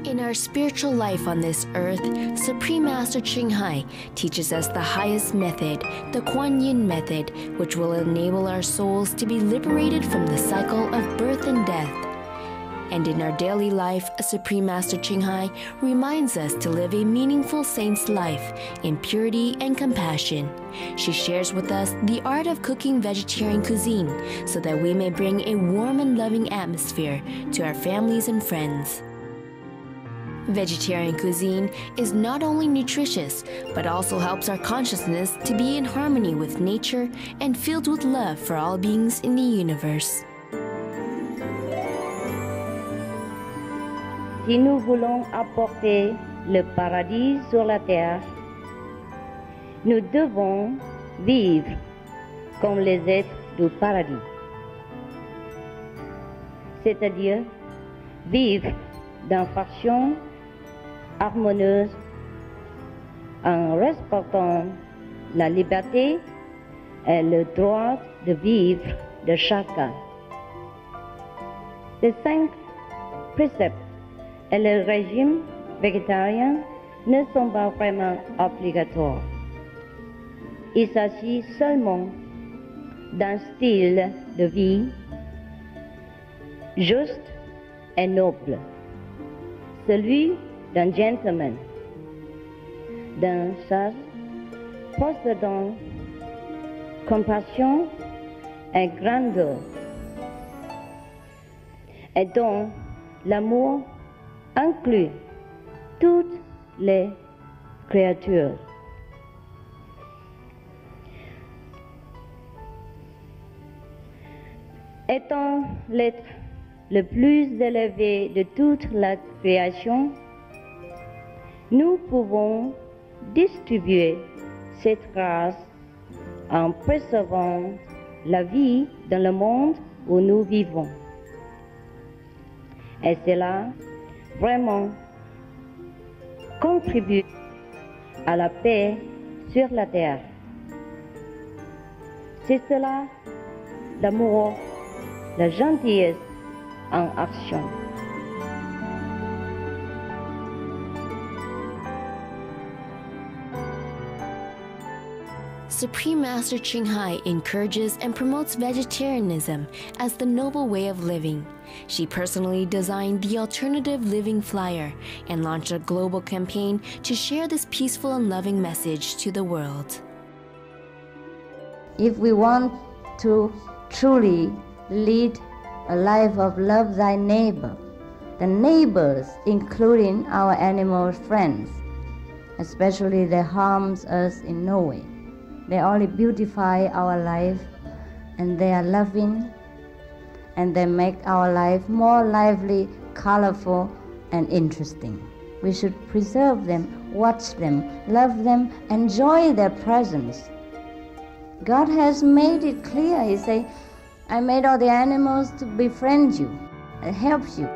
In our spiritual life on this earth, Supreme Master Ching Hai teaches us the highest method, the Kuan Yin method, which will enable our souls to be liberated from the cycle of birth and death. And in our daily life, Supreme Master Ching Hai reminds us to live a meaningful saint's life in purity and compassion. She shares with us the art of cooking vegetarian cuisine so that we may bring a warm and loving atmosphere to our families and friends. Vegetarian cuisine is not only nutritious, but also helps our consciousness to be in harmony with nature and filled with love for all beings in the universe. Si nous voulons apporter le paradis sur la terre, nous devons vivre comme les êtres du paradis. C'est-à-dire vivre dans façon harmonieuse en respectant la liberté et le droit de vivre de chacun. Les 5 préceptes et le régime végétarien ne sont pas vraiment obligatoires. Il s'agit seulement d'un style de vie juste et noble, celui d'un gentleman, d'un sage possédant compassion et grandeur, et dont l'amour inclut toutes les créatures. Étant l'être le plus élevé de toute la création, nous pouvons distribuer cette grâce en préservant la vie dans le monde où nous vivons. Et cela vraiment contribue à la paix sur la terre. C'est cela l'amour, la gentillesse en action. Supreme Master Ching Hai encourages and promotes vegetarianism as the noble way of living. She personally designed the Alternative Living Flyer and launched a global campaign to share this peaceful and loving message to the world. If we want to truly lead a life of love thy neighbor, the neighbors, including our animal friends, especially they harms us in no way. They only beautify our life, and they are loving, and they make our life more lively, colorful, and interesting. We should preserve them, watch them, love them, enjoy their presence. God has made it clear. He said, I made all the animals to befriend you and help you.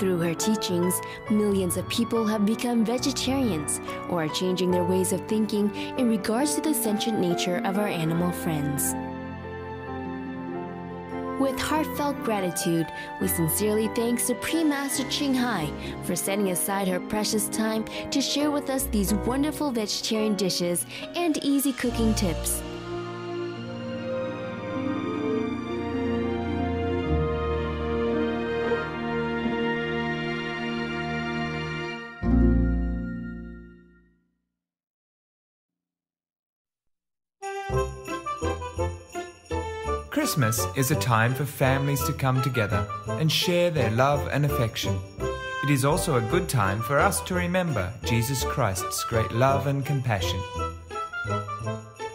Through her teachings, millions of people have become vegetarians or are changing their ways of thinking in regards to the sentient nature of our animal friends. With heartfelt gratitude, we sincerely thank Supreme Master Ching Hai for setting aside her precious time to share with us these wonderful vegetarian dishes and easy cooking tips. Christmas is a time for families to come together and share their love and affection. It is also a good time for us to remember Jesus Christ's great love and compassion.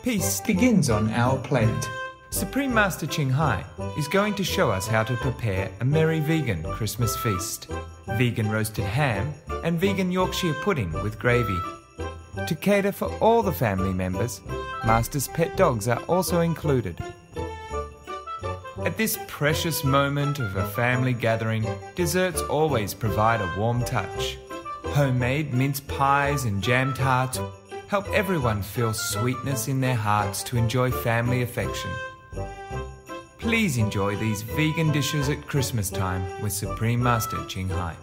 Peace begins on our planet. Supreme Master Ching Hai is going to show us how to prepare a merry vegan Christmas feast. Vegan roasted ham and vegan Yorkshire pudding with gravy. To cater for all the family members, Master's pet dogs are also included. At this precious moment of a family gathering, desserts always provide a warm touch. Homemade mince pies and jam tarts help everyone feel sweetness in their hearts to enjoy family affection. Please enjoy these vegan dishes at Christmas time with Supreme Master Ching Hai.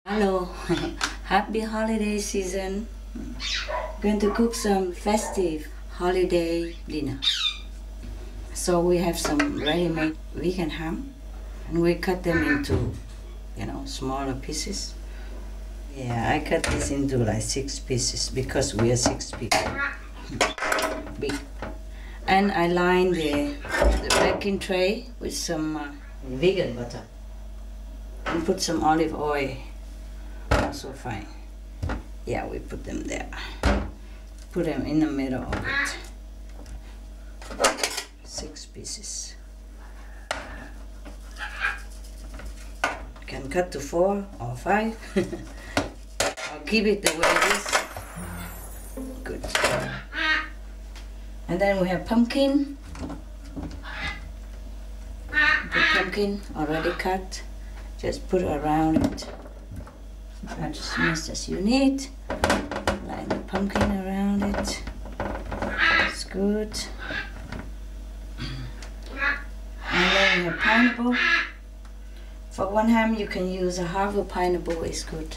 Hello, happy holiday season. Going to cook some festive holiday dinner. So we have some ready-made vegan ham, and we cut them into, smaller pieces. Yeah, I cut this into like 6 pieces because we are 6 people. Big. And I line the baking tray with some vegan butter and put some olive oil. Also fine. Yeah, we put them there. Put them in the middle of it. 6 pieces. You can cut to 4 or 5. I'll keep it the way it is. Good. And then we have pumpkin. The pumpkin already cut. Just put around it. As much as you need. Line the pumpkin around it. It's good. And then we have pineapple. For one ham you can use a half a pineapple, is good.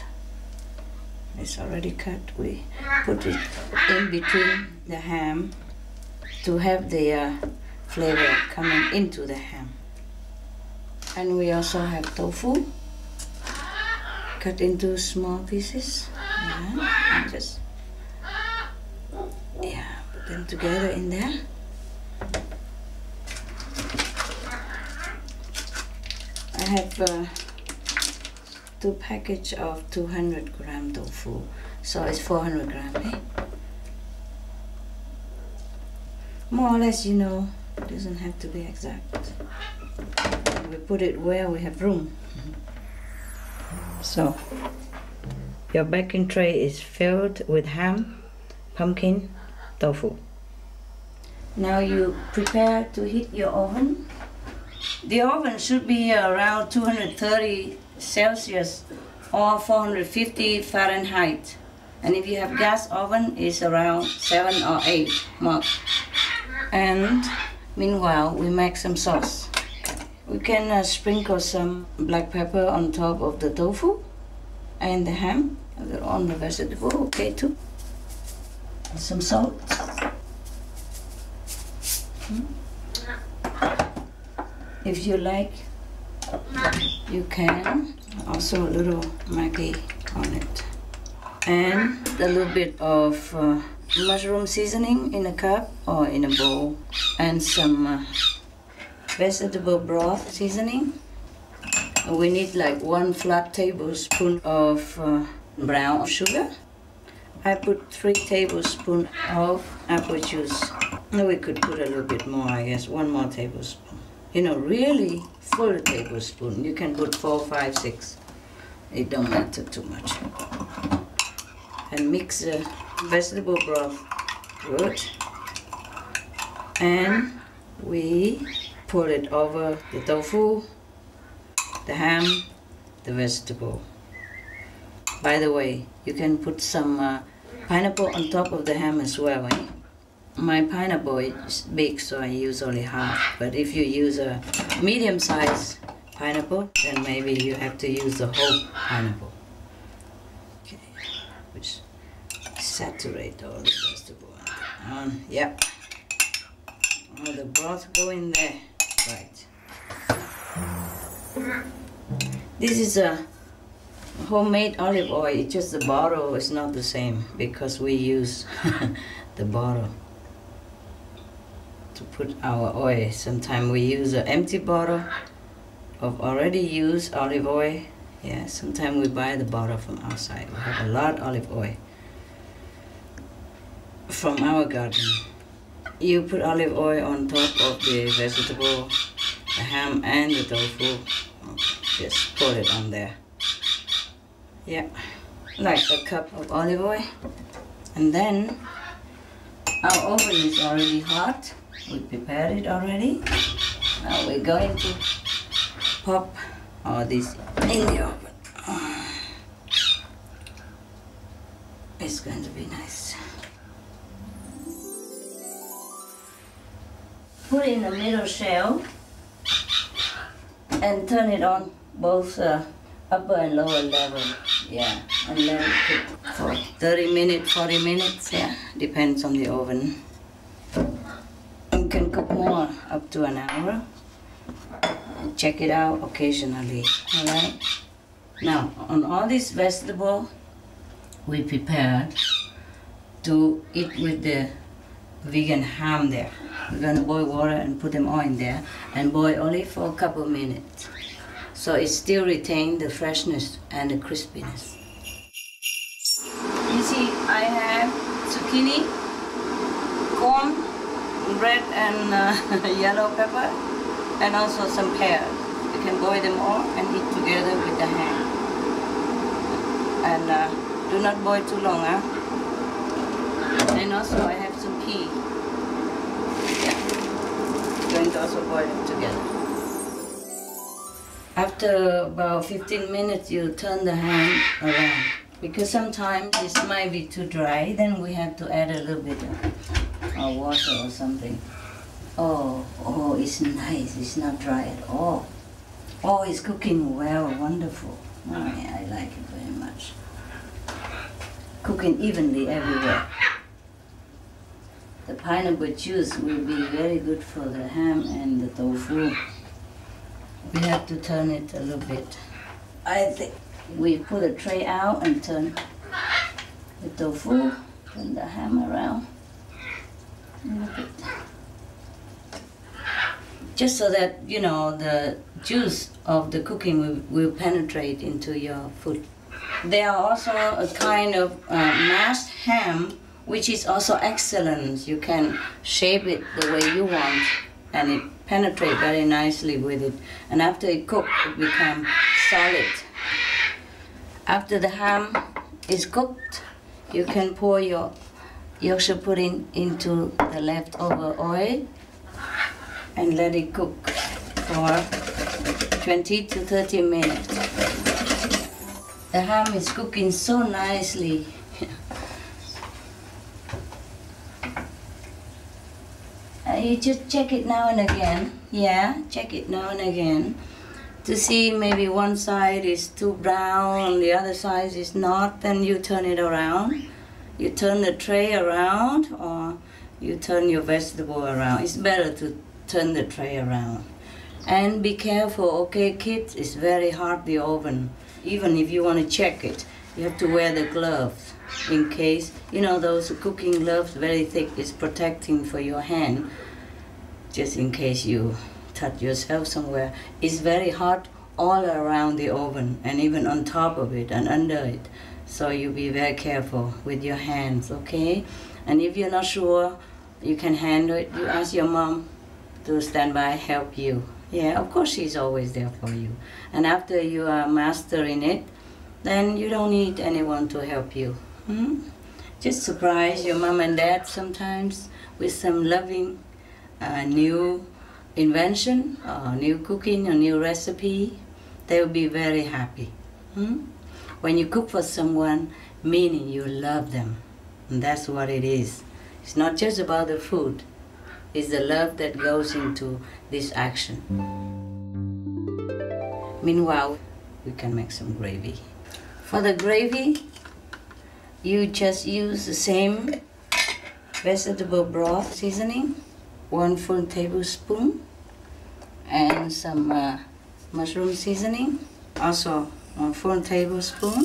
It's already cut. We put it in between the ham to have the flavor coming into the ham. And we also have tofu. Cut into small pieces. Yeah, and just put them together in there. I have 2 packages of 200 gram tofu, so it's 400 gram. Eh? More or less, it doesn't have to be exact. We put it where we have room. So, your baking tray is filled with ham, pumpkin, tofu. Now you prepare to heat your oven. The oven should be around 230 Celsius or 450 Fahrenheit. And if you have gas oven, it's around 7 or 8 mark. And meanwhile, we make some sauce. We can sprinkle some black pepper on top of the tofu and the ham, on the vegetable, okay too. Some salt. If you like, you can also a little Maggi on it. And a little bit of mushroom seasoning in a cup or in a bowl. And some vegetable broth seasoning. We need like 1 flat tablespoon of brown sugar. I put 3 tablespoons of apple juice. Now we could put a little bit more, I guess, 1 more tablespoon. Really full tablespoon. You can put 4, 5, 6. It don't matter too much. And mix the vegetable broth good. And we pour it over the tofu, the ham, the vegetable. By the way, you can put some pineapple on top of the ham as well. Eh? My pineapple is big, so I use only half. But if you use a medium-sized pineapple, then maybe you have to use the whole pineapple. Okay, which saturate all the vegetable. Yep. All the broth go in there. Right. This is a homemade olive oil. It's just the bottle is not the same because we use the bottle to put our oil. Sometimes we use an empty bottle of already used olive oil. Yeah, sometimes we buy the bottle from outside. We have a lot of olive oil from our garden. You put olive oil on top of the vegetable the ham and the tofu. Just put it on there. Yeah, like a cup of olive oil. And then our oven is already hot. We prepared it already. Now we're going to pop all this in the oven. It's going to be nice. Put in the middle shell and turn it on both upper and lower level. Yeah, and let it cook for 30 minutes, 40 minutes, yeah, depends on the oven. You can cook more, up to an hour. Check it out occasionally, all right? Now, on all this vegetable we prepared to eat with the vegan ham there. We're gonna boil water and put them all in there and boil only for a couple minutes. So it still retains the freshness and the crispiness. You see, I have zucchini, corn, red and yellow pepper, and also some pears. You can boil them all and eat together with the ham. And do not boil too long, huh? And also I have some pea. Yeah, going to also boil them together. After about 15 minutes, you turn the ham around. Because sometimes this might be too dry, then we have to add a little bit of water or something. Oh, it's nice. It's not dry at all. Oh, it's cooking well, wonderful. Oh, yeah, I like it very much. Cooking evenly everywhere. The pineapple juice will be very good for the ham and the tofu. We have to turn it a little bit. I think we put a tray out and turn the tofu, turn the ham around a little bit. Just so that, you know, the juice of the cooking will penetrate into your food. There are also a kind of mashed ham, which is also excellent. You can shape it the way you want, and it penetrates very nicely with it. And after it cooks, it becomes solid. After the ham is cooked, you can pour your Yorkshire pudding into the leftover oil and let it cook for 20 to 30 minutes. The ham is cooking so nicely. You just check it now and again. Yeah, check it now and again to see maybe one side is too brown, the other side is not. Then you turn it around. You turn the tray around, or you turn your vegetable around. It's better to turn the tray around. And be careful, okay, kids, it's very hard, the oven. Even if you want to check it, you have to wear the gloves in case, you know, those cooking gloves, very thick, is protecting for your hand, just in case you touch yourself somewhere. It's very hot all around the oven, and even on top of it and under it. So you be very careful with your hands, okay? And if you're not sure you can handle it, you ask your mom to stand by, help you. Yeah, of course she's always there for you. And after you are mastering it, then you don't need anyone to help you. Just surprise your mom and dad sometimes with some loving new invention, or new cooking, or new recipe. They will be very happy. When you cook for someone, meaning you love them. And that's what it is. It's not just about the food. It's the love that goes into this action. Meanwhile, we can make some gravy. For the gravy, you just use the same vegetable broth seasoning, 1 full tablespoon, and some mushroom seasoning, also 1 full tablespoon.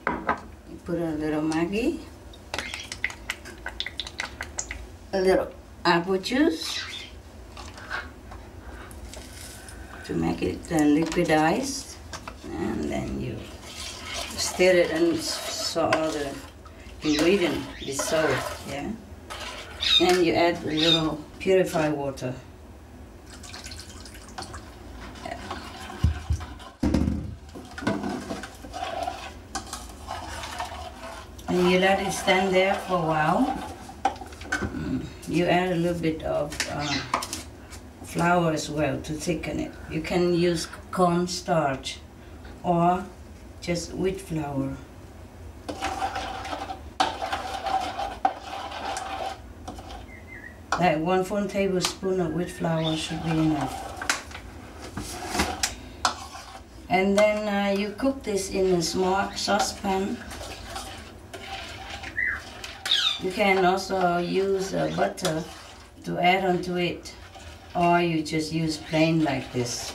You put a little Maggi, a little apple juice to make it liquidized, and then you stir it and so all the ingredients dissolve, yeah? And you add a little purified water. And you let it stand there for a while. You add a little bit of flour as well to thicken it. You can use cornstarch or just wheat flour. Like 1 tablespoon of wheat flour should be enough. And then you cook this in a small saucepan. You can also use butter to add onto it, or you just use plain like this.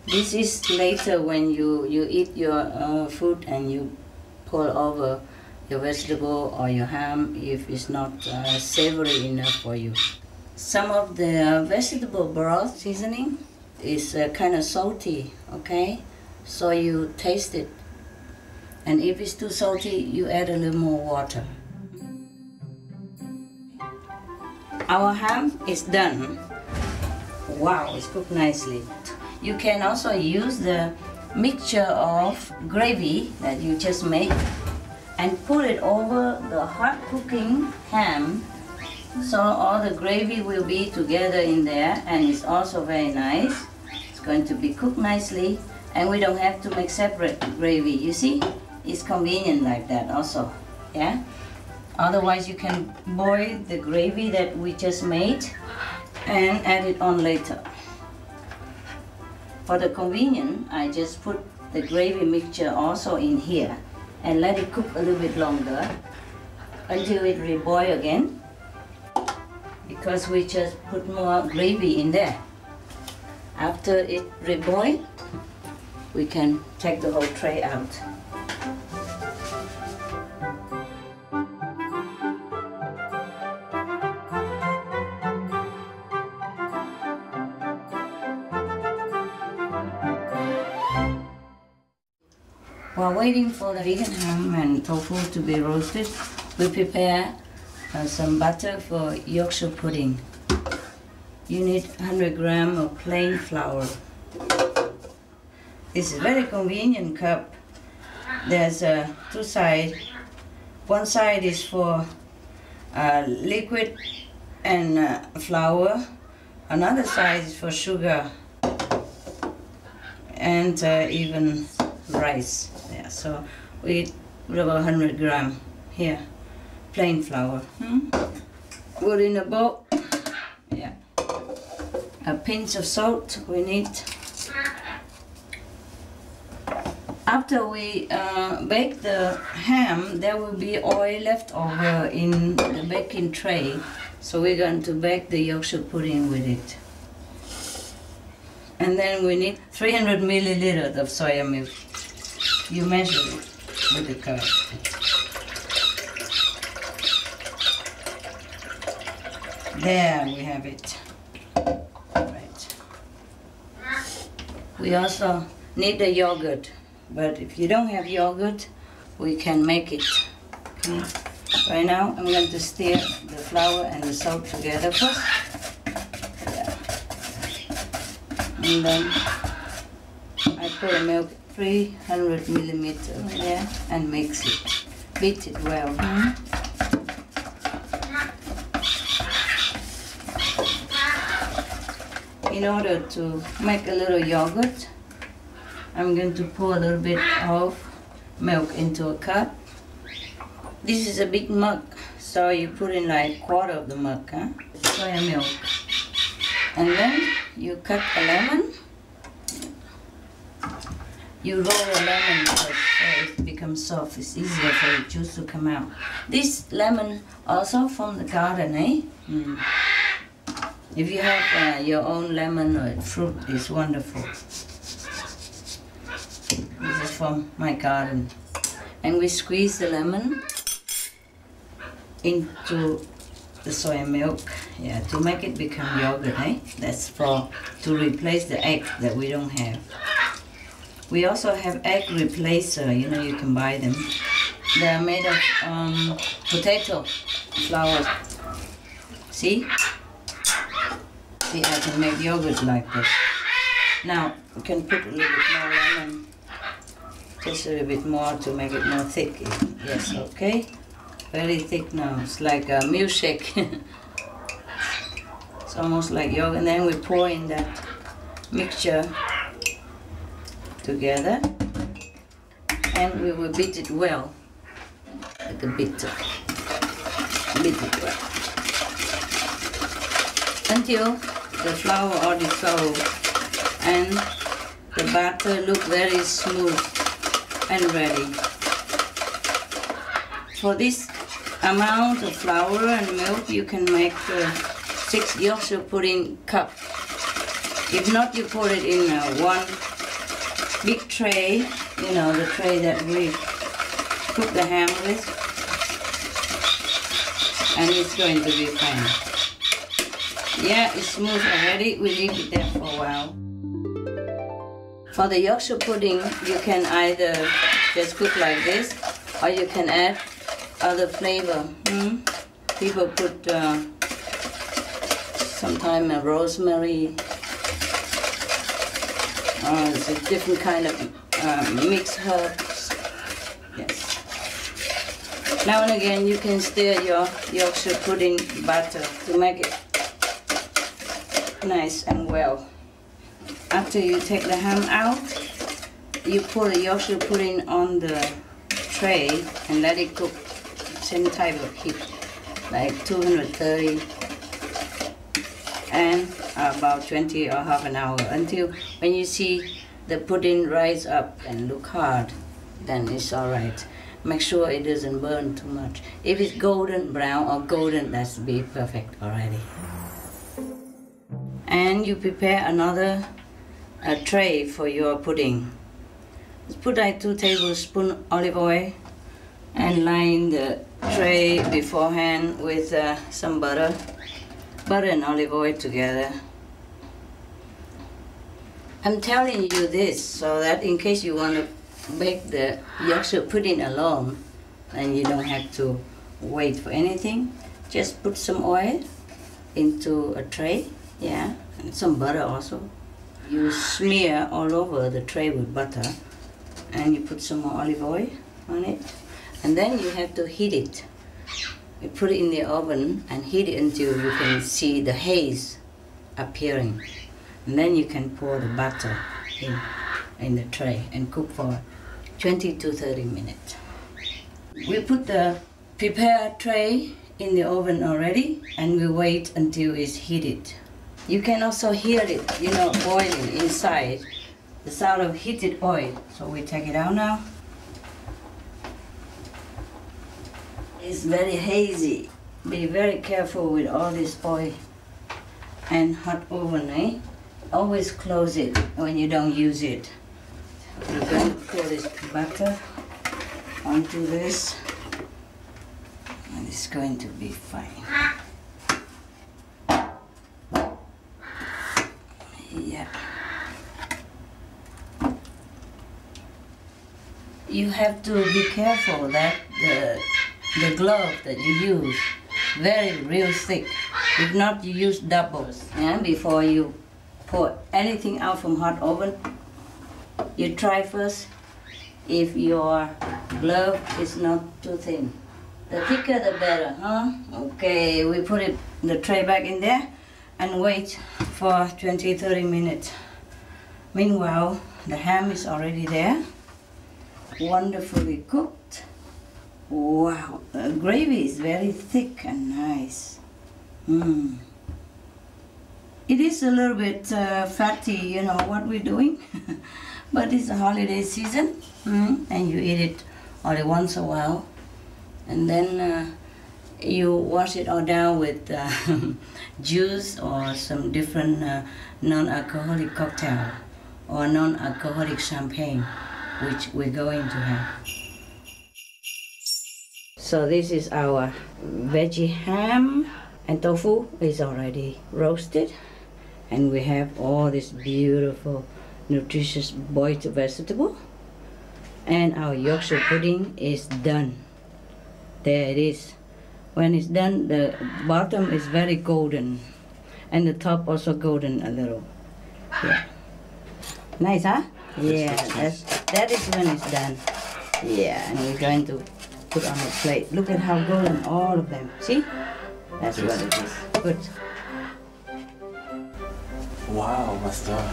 This is later when you eat your food and you pour over your vegetable or your ham if it's not savory enough for you. Some of the vegetable broth seasoning is kind of salty, okay? So you taste it. And if it's too salty, you add a little more water. Our ham is done. Wow, it's cooked nicely. You can also use the mixture of gravy that you just made and put it over the hot cooking ham, so all the gravy will be together in there, and it's also very nice. It's going to be cooked nicely, and we don't have to make separate gravy. You see, it's convenient like that also, yeah? Otherwise you can boil the gravy that we just made and add it on later. For the convenience, I just put the gravy mixture also in here and let it cook a little bit longer until it reboil again, because we just put more gravy in there. After it reboil, we can take the whole tray out. While waiting for the vegan ham and tofu to be roasted, we prepare some butter for Yorkshire pudding. You need 100 grams of plain flour. This is a very convenient cup. There's two sides. One side is for liquid and flour. Another side is for sugar and even rice. Yeah, so we put about 100 grams here, plain flour. Put in a bowl. Yeah, a pinch of salt we need. After we bake the ham, there will be oil left over in the baking tray, so we're going to bake the Yorkshire pudding with it. And then we need 300 milliliters of soya milk. You measure it with the cup. There we have it. Right. We also need the yogurt, but if you don't have yogurt, we can make it. Okay. Right now I'm going to stir the flour and the salt together first. Yeah. And then I put the milk 300 milliliters there and mix it. Beat it well. In order to make a little yogurt, I'm going to pour a little bit of milk into a cup. This is a big mug, so you put in like 1/4 of the mug, soya milk. And then you cut a lemon. You roll a lemon so it becomes soft. It's easier for the juice to come out. This lemon also from the garden, eh? If you have your own lemon or fruit, it's wonderful. This is from my garden. And we squeeze the lemon into the soya milk, yeah, to make it become yogurt, eh? That's to replace the egg that we don't have. We also have egg replacer, you know, you can buy them. They are made of potato flour. See? See, I can make yogurt like this. Now, you can put a little bit more lemon. Just a little bit more to make it more thick. Yes, okay. Very thick now. It's like a milkshake. It's almost like yogurt. And then we pour in that mixture together. And we will beat it well. Like a bitter. Beat it well. Until the flour all dissolves and the batter look very smooth and ready. For this amount of flour and milk, you can make 6 Yorkshire pudding cup. If not, you put it in one big tray, you know, the tray that we cook the ham with, and it's going to be fine. Yeah, it's smooth already. We leave it there for a while. For the Yorkshire pudding, you can either just cook like this, or you can add other flavor. People put sometimes rosemary. It's a different kind of mixed herbs. Yes. Now and again, you can stir your Yorkshire pudding batter to make it nice and well. After you take the ham out, you pour the Yorkshire pudding on the tray and let it cook same type of heat, like 230 and about 20 or half an hour, until when you see the pudding rise up and look hard, then it's all right. Make sure it doesn't burn too much. If it's golden brown or golden, that's be perfect already. And you prepare another tray for your pudding. Just put like 2 tablespoons olive oil and line the tray beforehand with some butter. Butter and olive oil together. I'm telling you this so that in case you want to bake the Yorkshire pudding alone, and you don't have to wait for anything. Just put some oil into a tray, yeah, and some butter also. You smear all over the tray with butter, and you put some more olive oil on it, and then you have to heat it. You put it in the oven and heat it until you can see the haze appearing. And then you can pour the butter in the tray and cook for 20 to 30 minutes. We put the prepared tray in the oven already, and we wait until it's heated. You can also hear it, you know, boiling inside, the sound of heated oil. So we take it out now. It's very hazy. Be very careful with all this oil and hot oven, eh? Always close it when you don't use it. We're going to pour this butter onto this, and it's going to be fine. Yeah. You have to be careful that the glove that you use very real thick. If not, you use doubles. Yeah, before you pour anything out from hot oven, you try first if your glove is not too thin. The thicker the better, huh? Okay, we put the tray back in there and wait for 20-30 minutes. Meanwhile, the ham is already there, wonderfully cooked. Wow, the gravy is very thick and nice. It is a little bit fatty, you know what we're doing, but it's a holiday season, and you eat it only once a while, and then you wash it all down with juice or some different non-alcoholic cocktail or non-alcoholic champagne, which we're going to have. So this is our veggie ham, and tofu is already roasted, and we have all this beautiful nutritious boiled vegetable, And our Yorkshire pudding is done. There it is. When it's done, the bottom is very golden. And the top also golden a little. Yeah. Nice, huh? Yeah, that is when it's done. Yeah, and we're going to put on a plate. Look at how golden, all of them. See? That's what it is. Good. Wow, Master.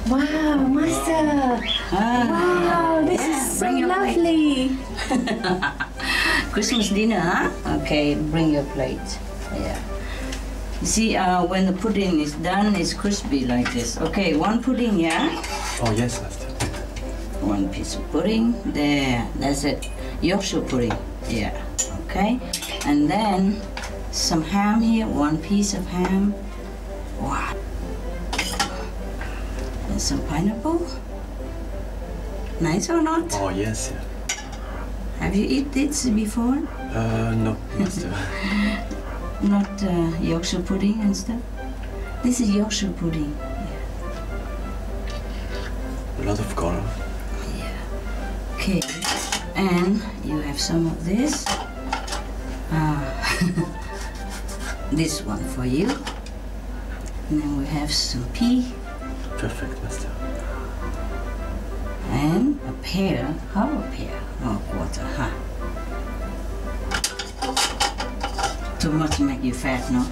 Wow, Master. Wow, this is so lovely. Christmas dinner, huh? Okay, bring your plate. Yeah. You see, when the pudding is done, it's crispy like this. Okay, one pudding, yeah? Oh, yes, Master. One piece of pudding. There, that's it. Yorkshire pudding. Yeah, okay. And then some ham here, one piece of ham. Wow. And some pineapple. Nice or not? Oh, yes, yeah. Have you eaten this before? No, Master. Not Yorkshire pudding and stuff? This is Yorkshire pudding. A lot of color. Yeah. Okay. And you have some of this. This one for you. And then we have some pea. Perfect, Master. And a pear. How a pear? Oh, quarter, huh? Too much make you fat, no?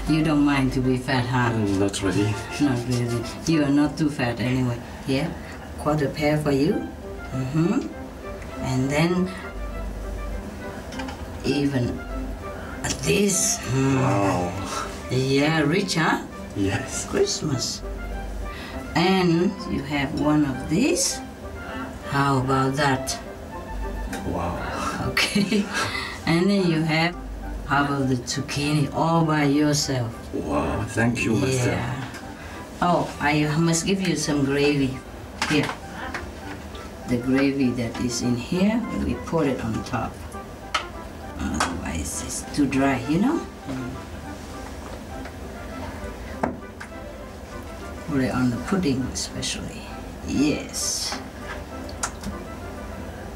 You don't mind to be fat, huh? Not really. Not really. You are not too fat anyway. Yeah? Quarter pear for you. And then even this. Wow. Yeah, rich, huh? Yes. Christmas. And you have one of these. How about that? Wow. Okay. And then you have half of the zucchini all by yourself. Wow, thank you, Master. Yeah. Oh, I must give you some gravy. Here. The gravy that is in here, we pour it on top. Otherwise, it's too dry, you know? Put it on the pudding especially. Yes.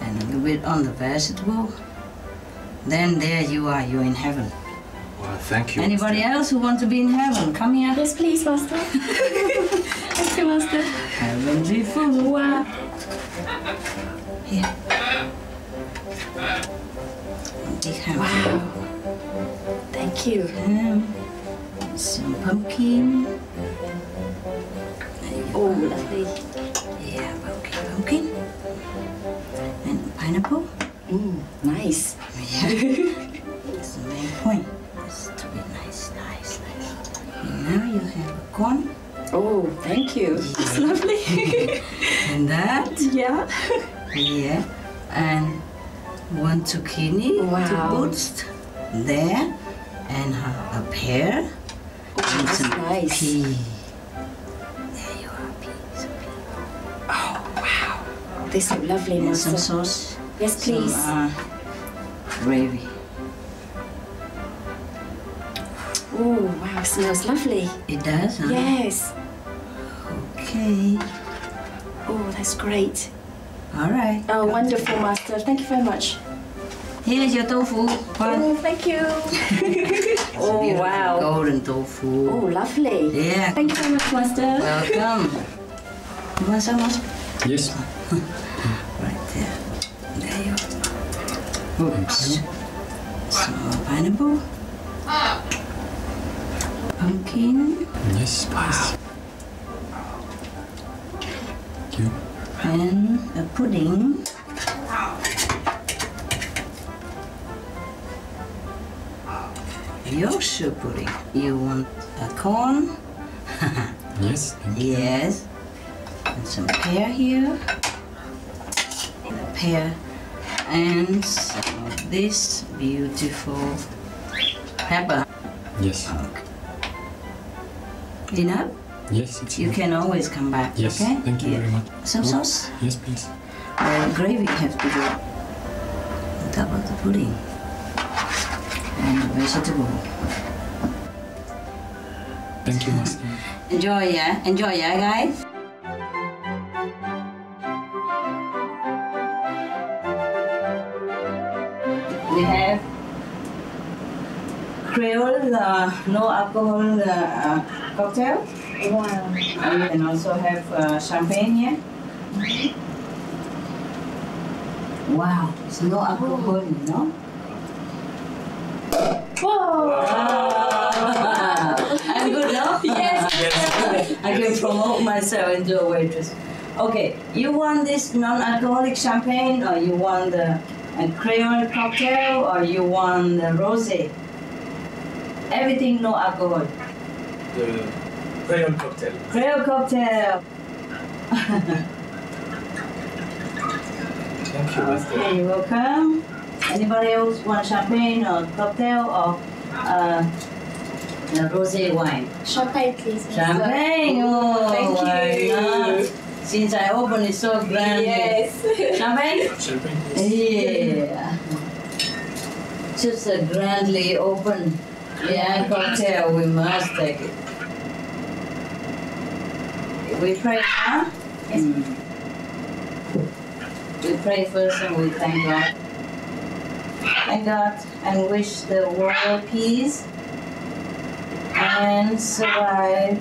And a little bit on the vegetable. Then there you are, you're in heaven. Wow, thank you, Anybody Master. else who wants to be in heaven? Come here. Yes, please, Master. Thank you, Master. Heavenly food. Wow. Here. Big ham. Wow. Thank you. Ham. Some pumpkin. There you Oh, are. lovely. Yeah, pumpkin. And pineapple. Nice. Yeah. That's the main point. It's to be nice. And now you have a corn. Oh, thank you. It's lovely. And that. Yeah. Yeah. And one zucchini Wow. to boost. There. And a pear. Oh, And that's some nice. pea. There you are, some pea. Oh, wow. This is lovely, And Master. some sauce. Yes, please. Some gravy. Oh, wow. Smells lovely. It does, huh? Yes. Okay. Oh, that's great. All right. Oh, wonderful, Master. Thank you very much. Here's your tofu. Oh, thank you. Oh, Beautiful wow. golden tofu. Oh, lovely. Yeah. Thank you very much, Master. Welcome. You want some more? Yes. Right there. There you are. Thanks. Some more pineapple. Pumpkin. Yes, please. Thank you. And a pudding. Yorkshire pudding. You want a corn? Yes, thank you. Yes. And some pear here. And a pear. And some of this beautiful pepper. Yes. Okay. Enough? Yes, it's You enough. can always come back, Yes, okay? thank you Here. very much. Some Oh, sauce? Yes, please. The gravy has to go on top of the pudding. And the vegetable. Thank you, Master. Enjoy, yeah? Enjoy, yeah, guys? We have Creole, no alcohol cocktail. Wow. And you can also have champagne here. Wow, it's no alcohol, you know? Whoa. I'm good now? Yes. I can promote myself into a waitress. Okay, you want this non-alcoholic champagne, or you want the Creole cocktail, or you want the rosé? Everything no alcohol. The Creole cocktail. Creole cocktail. Thank you, Master. Okay, you're welcome. Anybody else want champagne or cocktail or the rosé wine? Champagne, please. Master. Champagne. Oh, Thank why you. not? Since I opened it so grand. Yes. Champagne? Champagne, please. Yeah. Just a grandly open cocktail, we must take it. We pray, huh? Yes. We pray first and we thank God. Thank God and wish the world peace and survive.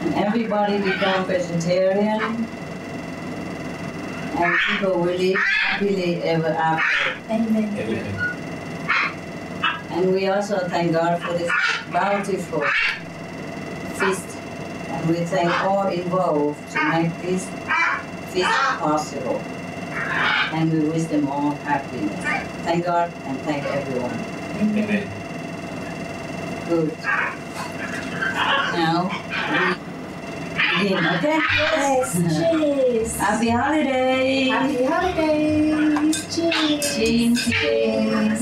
And everybody become vegetarian. And people will live happily ever after. Amen. Amen. And we also thank God for this bountiful feast. And we thank all involved to make this feast possible. And we wish them all happiness. Thank God and thank everyone. Amen. Good. Now we begin, okay? Yes. Cheers. Happy holiday! Happy holidays. Cheers. Cheers. Cheers.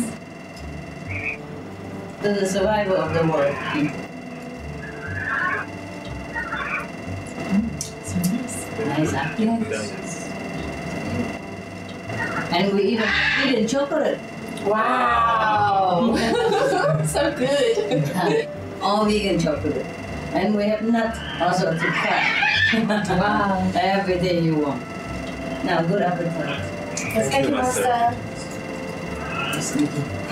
To the survival of the world. So nice. Nice, huh? Yes. And we even eat chocolate. Wow. So good. All vegan chocolate. And we have nuts also to cut. Wow. Everything you want. Now, good appetite. Yes, thank you, Master. Yes, Nikki. I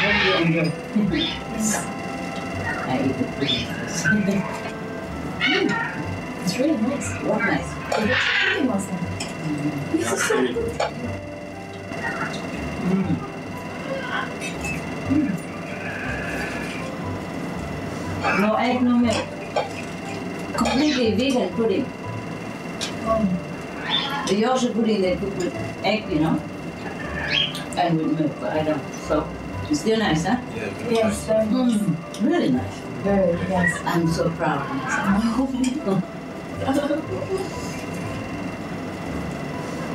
hope you enjoy. I eat the pudding first. It's really nice. What nice. Thank you, Master. That's really good. No egg, no milk. Completely vegan pudding. The Yorkshire pudding they cook with egg, you know, and with milk, but I don't. So it's still nice, huh? Yeah, very Yes, nice. very nice. Really nice. Very, yes. I'm so proud of myself.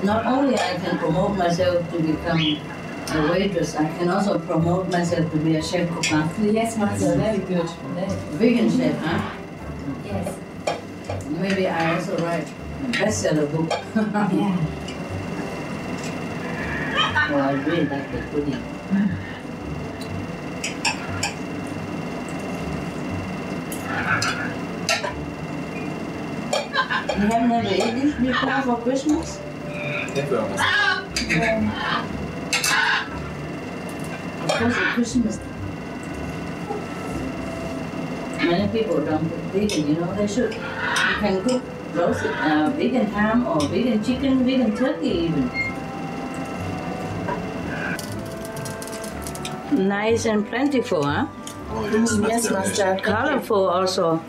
Not only I can promote myself to become a waitress, I can also promote myself to be a chef cook, huh? Yes, Master. Very good. Very good. Vegan chef, huh? Yes. Maybe I also write a bestseller book. Yeah. Oh, I really like the pudding. You have never eaten this before for Christmas? Never, Master. Of course, at Christmas, many people don't cook vegan, you know, they should. You can cook roasted vegan ham or vegan chicken, vegan turkey even. Nice and plentiful, huh? Oh, yes, Yes, Master. Colorful also.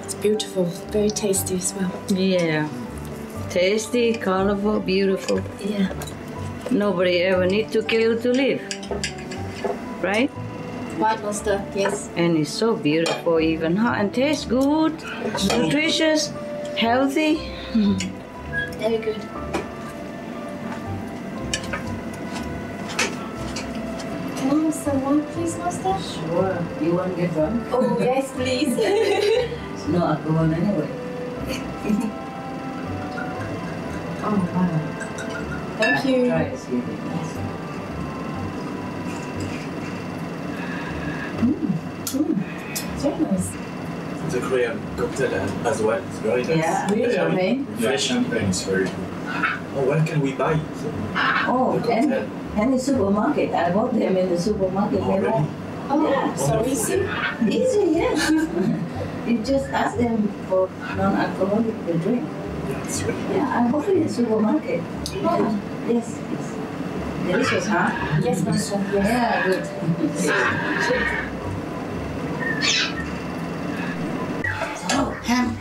It's beautiful. Very tasty as well. Yeah. Tasty, colorful, beautiful. Yeah. Nobody ever need to kill to live. Right? Right, Master. Yes. And it's so beautiful even, huh? And tastes good, nutritious, healthy. Very good. Can I have some wine, please, Master? Sure. You want to get drunk? Oh, yes, please. It's no alcohol anyway. Oh, wow. Thank you. Try it, see if it's nice. It's very nice. the Korean cocktail as well. It's very nice. Yeah, champagne. Fresh champagne is very good. Oh, where can we buy Oh, the cocktail? any supermarket. I bought them in the supermarket. Oh, really? Oh, Yeah. so easy. Easy, yes. You just ask them for non-alcoholic drink. Yeah, it's really good. Yeah, I bought it in the supermarket. Oh. Yes, yes. Delicious, huh? Yes, Master. Yes. Yeah, good. So, ham.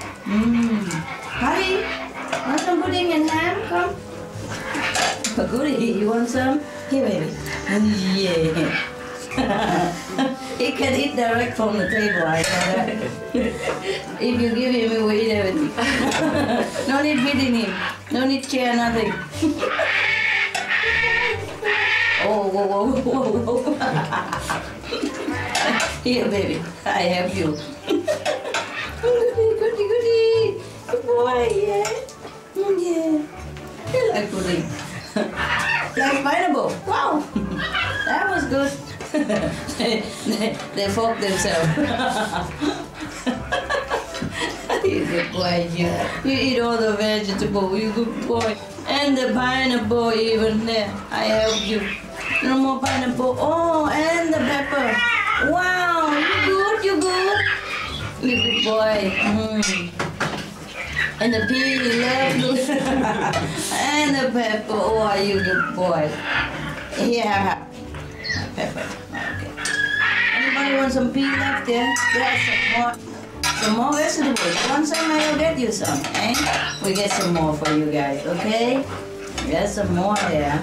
Harry, want some pudding and ham? Come. Goody, you want some? Here, baby. Yeah. He can eat direct from the table, I know that. If you give him, he will eat everything. No need feeding him. No need chair, nothing. Oh, whoa, whoa, whoa, whoa. Here, baby, I help you. Goody, goody, goody. Good boy, yeah. Yeah. You like pudding. Like pineapple. Wow. That was good. they fork themselves. You good boy, you eat all the vegetables, you good boy. And the pineapple even there. I help you. No more pineapple. Oh, and the pepper. Wow, you good, you good. You good boy. And the pea, you love you. And the pepper. Oh, you good boy. Here, have pepper. Okay. Anybody want some pea left there? There's some more vegetables. Want some? I'll get you some. Eh? We get some more for you guys, okay? There's some more there.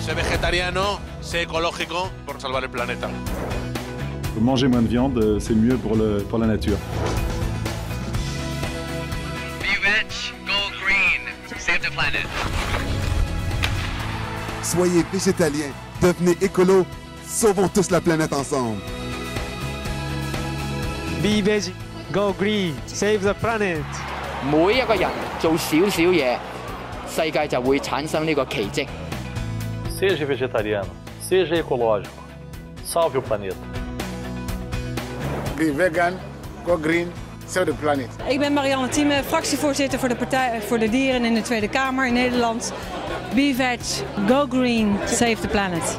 Sé vegetariano, sé ecológico por salvar el planeta. Manger moins de viande, c'est mieux pour la nature. Be veg, go green, save the planet. Soyez végétalien, devenez écolo, sauvons tous la planète ensemble. Be veg, go green, save the planet. 每一個人做少少嘢，世界就會產生呢個奇蹟。Seja vegetariano, seja ecológico, salve o planeta. Be vegan, go green, save the planet. Ik ben Marianne Thieme, fractievoorzitter voor de Partij voor de Dieren in de Tweede Kamer in Nederland. Be veg, go green, save the planet.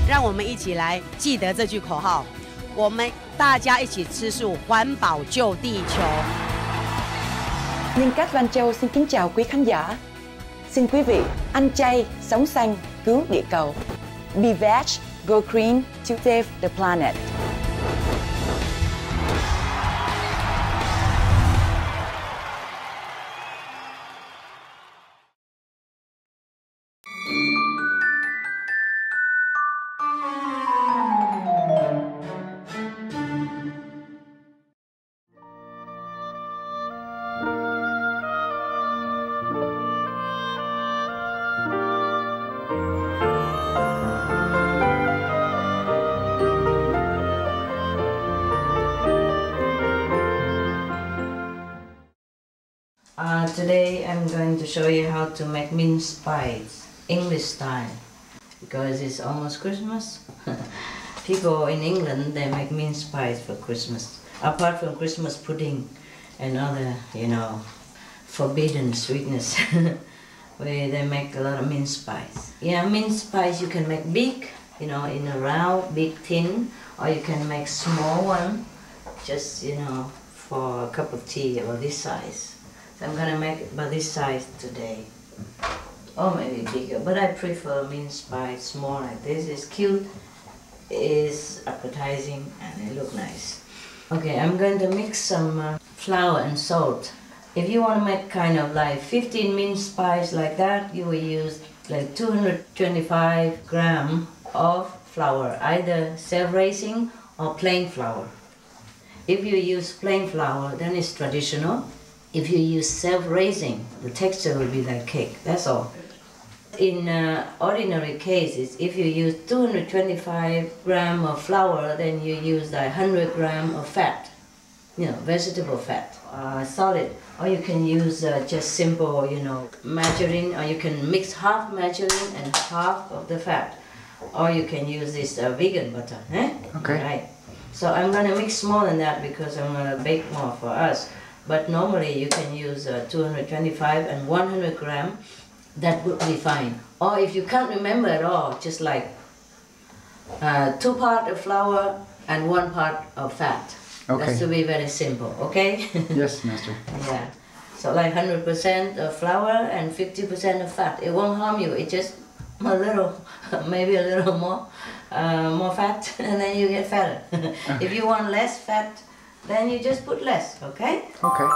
让我们一起来记得这句口号，我们大家一起吃素，环保救地球。Nhân cách Van Châu xin kính chào quý khán giả. Xin quý vị ăn chay, sống xanh, cứu địa cầu. Be veg, go green to save the planet. Today I'm going to show you how to make mince pies, English style, because it's almost Christmas. People in England, they make mince pies for Christmas. Apart from Christmas pudding and other, forbidden sweetness, where they make a lot of mince pies. Yeah, mince pies you can make big, in a round, big tin, or you can make small one, just, for a cup of tea or this size. So I'm gonna make it by this size today. Or maybe bigger, but I prefer mince pie small like this. It's cute, it's appetizing, and it looks nice. Okay, I'm going to mix some flour and salt. If you want to make kind of like 15 mince pies like that, you will use like 225 grams of flour, either self-raising or plain flour. If you use plain flour, then it's traditional. If you use self-raising, the texture will be like cake, that's all. In ordinary cases, if you use 225 grams of flour, then you use like 100 grams of fat, vegetable fat, solid. Or you can use just simple, margarine, or you can mix half margarine and half of the fat. Or you can use this vegan butter, Okay. Right. So I'm gonna mix more than that because I'm gonna bake more for us. But normally you can use 225 and 100 grams. That would be fine. Or if you can't remember at all, just like 2 parts of flour and 1 part of fat. Okay. That's to be very simple, okay? Yes, Master. Yeah. So like 100% of flour and 50% of fat. It won't harm you. It just a little, maybe a little more fat, and then you get fatter. If you want less fat, then you just put less, okay? Okay.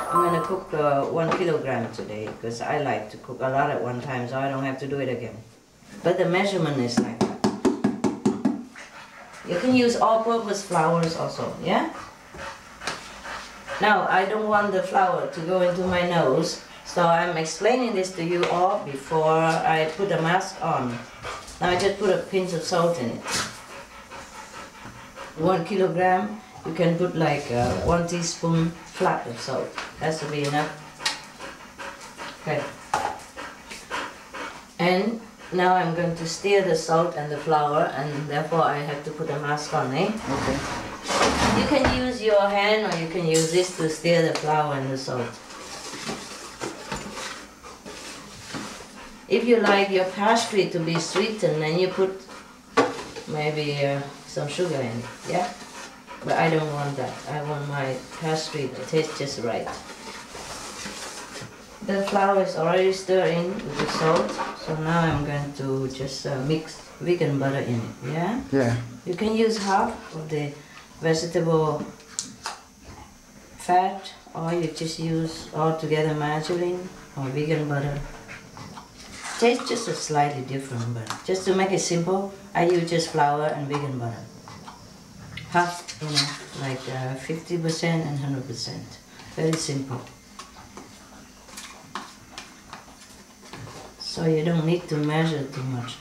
I'm gonna cook 1 kilogram today because I like to cook a lot at one time, so I don't have to do it again. But the measurement is like that. You can use all-purpose flours also, yeah? Now, I don't want the flour to go into my nose, so I'm explaining this to you all before I put a mask on. Now I just put a pinch of salt in it. 1 kilogram, you can put like 1 teaspoon flat of salt. That should be enough. Okay. And now I'm going to stir the salt and the flour, and therefore I have to put a mask on, eh? Okay. You can use your hand or you can use this to stir the flour and the salt. If you like your pastry to be sweetened, then you put maybe some sugar in it, yeah? But I don't want that. I want my pastry to taste just right. The flour is already stirred in with the salt, so now I'm going to just mix vegan butter in it, yeah? Yeah. You can use half of the vegetable fat, or you just use altogether margarine or vegan butter. Tastes just slightly different, but just to make it simple, I use just flour and vegan butter. Half, like 50% and 100%. Very simple. So you don't need to measure too much.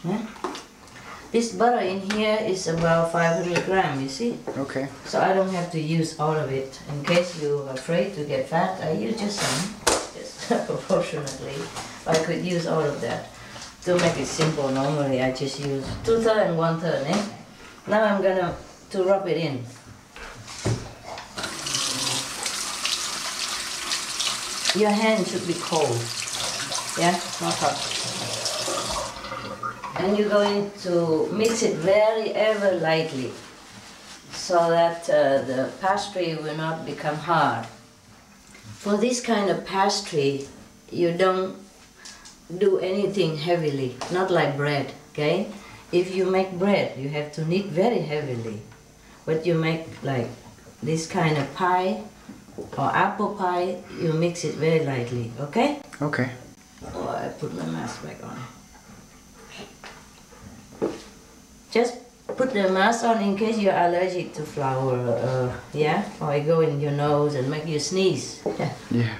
This butter in here is about 500 grams, you see? Okay. So I don't have to use all of it. In case you're afraid to get fat, I use just some, just proportionately. I could use all of that. To make it simple, normally I just use 2/3 and 1/3, eh? Now I'm gonna rub it in. Your hand should be cold, yeah, not hot. And you're going to mix it ever lightly, so that the pastry will not become hard. For this kind of pastry, you don't do anything heavily, not like bread, okay? If you make bread, you have to knead very heavily. But you make like this kind of pie or apple pie, you mix it very lightly, okay? Okay. Oh, I put my mask back on. Just put the mask on in case you're allergic to flour, yeah? Or it go in your nose and make you sneeze. Yeah.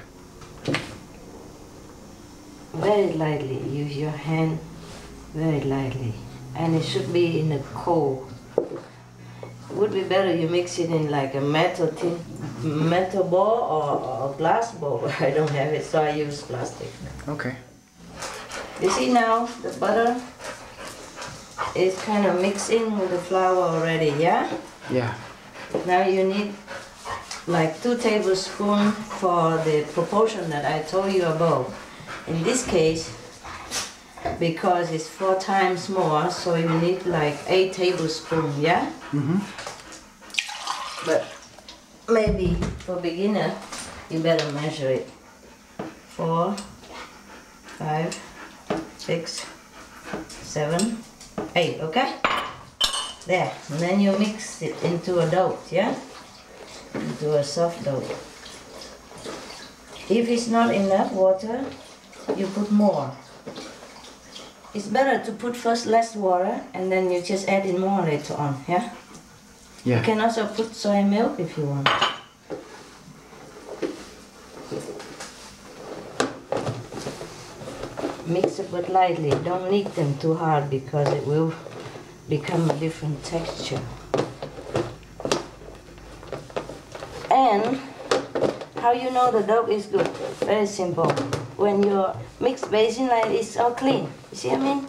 Very lightly, use your hand very lightly. And it should be in a cold. would be better you mix it in like a metal ball or glass bowl. I don't have it, so I use plastic. Okay. You see now the butter is kind of mixed in with the flour already, yeah? Yeah. Now you need like 2 tablespoons for the proportion that I told you above. In this case, because it's 4 times more, so you need like 8 tablespoons, yeah? Mm-hmm. But maybe for beginner, you better measure it. 4, 5, 6, 7, 8, okay? There, and then you mix it into a dough, yeah? Into a soft dough. If it's not enough water, you put more. It's better to put first less water and then you just add in more later on, yeah? Yeah. You can also put soy milk if you want. Mix it but lightly, don't knead them too hard because it will become a different texture. And how you know the dough is good? Very simple. When your mixed basin like it's all clean, you see what I mean?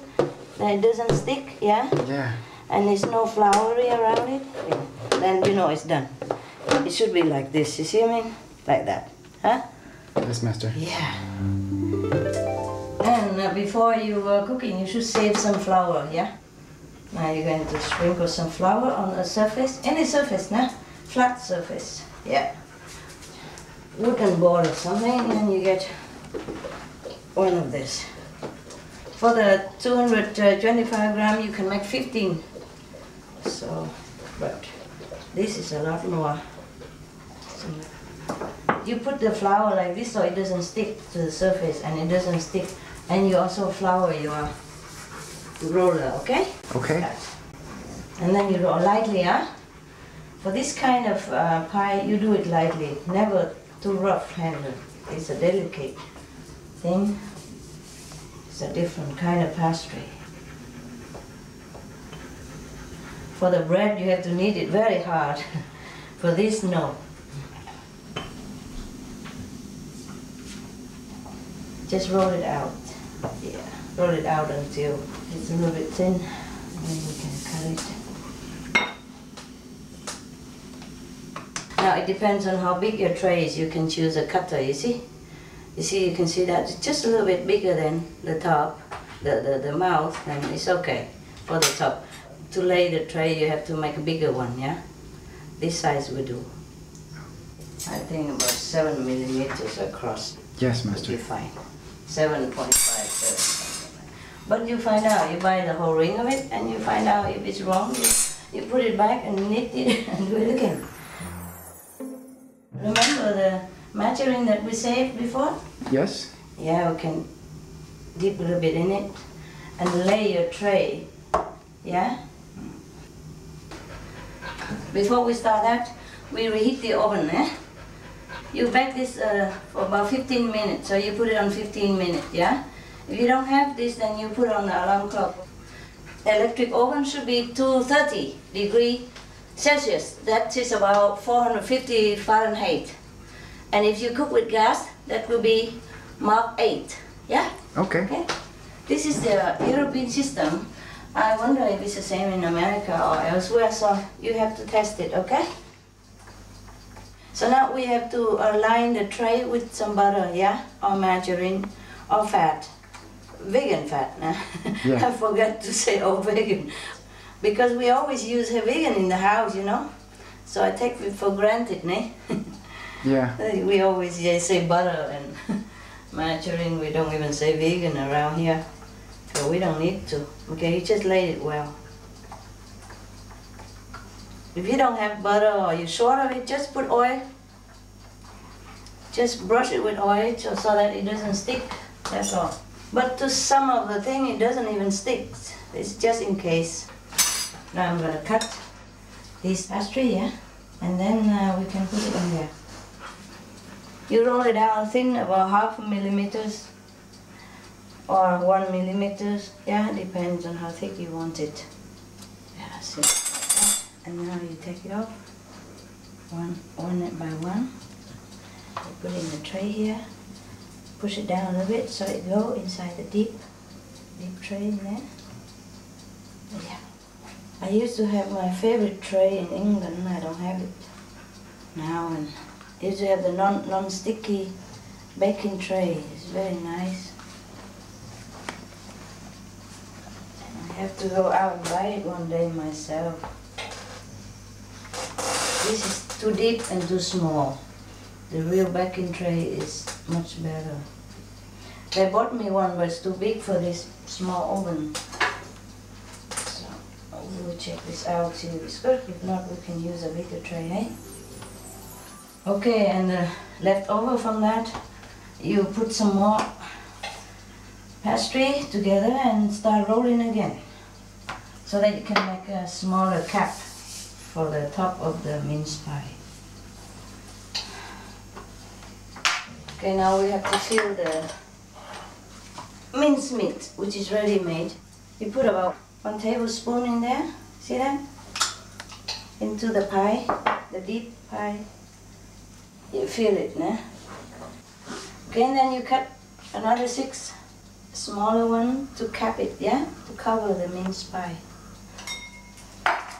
That it doesn't stick, yeah? Yeah. And there's no floury around it, then you know it's done. It should be like this, you see what I mean? Like that, huh? Yes, Master. Yeah. And before you are cooking, you should save some flour, yeah? Now you're going to sprinkle some flour on the surface, any surface, nah? Flat surface, yeah. Wooden bowl or something, and you get one of this. For the 225 gram, you can make 15. So, but this is a lot more. So you put the flour like this so it doesn't stick to the surface and it doesn't stick. And you also flour your roller, okay? Okay. And then you roll lightly, huh? For this kind of pie, you do it lightly, never too rough handled. It's a delicate thing. It's a different kind of pastry. For the bread, you have to knead it very hard. For this, no. Just roll it out. Yeah, roll it out until it's a little bit thin, and then you can cut it. Now it depends on how big your tray is. You can choose a cutter, you see? You can see that it's just a little bit bigger than the top, the mouth, and it's okay for the top. To lay the tray, you have to make a bigger one, yeah? This size we do. I think about 7 millimeters across. Yes, Master. You'll be fine. 7.5, 7. But you find out, you buy the whole ring of it, and you find out if it's wrong, you put it back and knit it and do it again. Remember the margarine that we saved before? Yes. Yeah, we can dip a little bit in it and lay your tray, yeah? Before we start that, we reheat the oven, eh? You bake this for about 15 minutes, so you put it on 15 minutes, yeah? If you don't have this, then you put on the alarm clock. The electric oven should be 230 degrees Celsius. That is about 450 Fahrenheit. And if you cook with gas, that will be Mark 8, yeah? Okay. This is the European system. I wonder if it's the same in America or elsewhere, so you have to test it, okay? So now we have to line the tray with some butter, yeah? Or margarine, or fat. Vegan fat, nah? Yeah. I forgot to say, oh, vegan. Because we always use vegan in the house, you know? So I take it for granted, nah? Yeah. We always say butter and margarine, we don't even say vegan around here. So we don't need to. Okay, you just lay it well. If you don't have butter or you're short of it, just put oil. Just brush it with oil so that it doesn't stick, that's all. But to some of the thing, it doesn't even stick. It's just in case. Now I'm gonna cut this pastry, yeah? And then we can put it in there. You roll it down thin, about 0.5 millimeters or 1 millimeter. Yeah, depends on how thick you want it. Yeah, see. And now you take it off, one by one. You put it in the tray here, push it down a little bit so it go inside the deep tray in there. Yeah. I used to have my favorite tray in England. I don't have it now. And I used to have the non-sticky baking tray. It's very nice. I have to go out and buy it one day myself. This is too deep and too small. The real baking tray is much better. They bought me one, but it's too big for this small oven. So we'll check this out, see if it's good. If not, we can use a bigger tray, eh? Okay, and the leftover from that, you put some more pastry together and start rolling again, so that you can make a smaller cap for the top of the mince pie. Okay, now we have to fill the mince meat, which is ready made. You put about 1 tablespoon in there, see that? Into the pie, the deep pie. You fill it, nah? Okay, and then you cut another 6 smaller one to cap it, yeah? To cover the mince pie.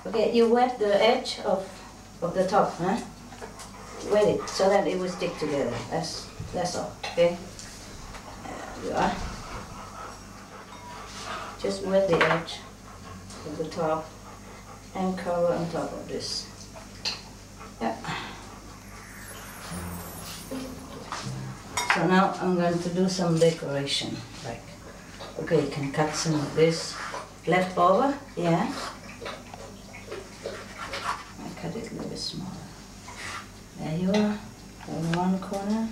Okay, you wet the edge of the top, huh? Wet it so that it will stick together. That's all, okay? There you are. Just wet the edge of the top and cover on top of this. Yeah. So now I'm going to do some decoration. Like, okay, you can cut some of this leftover, yeah. I cut it a little bit smaller. There you are, on one corner,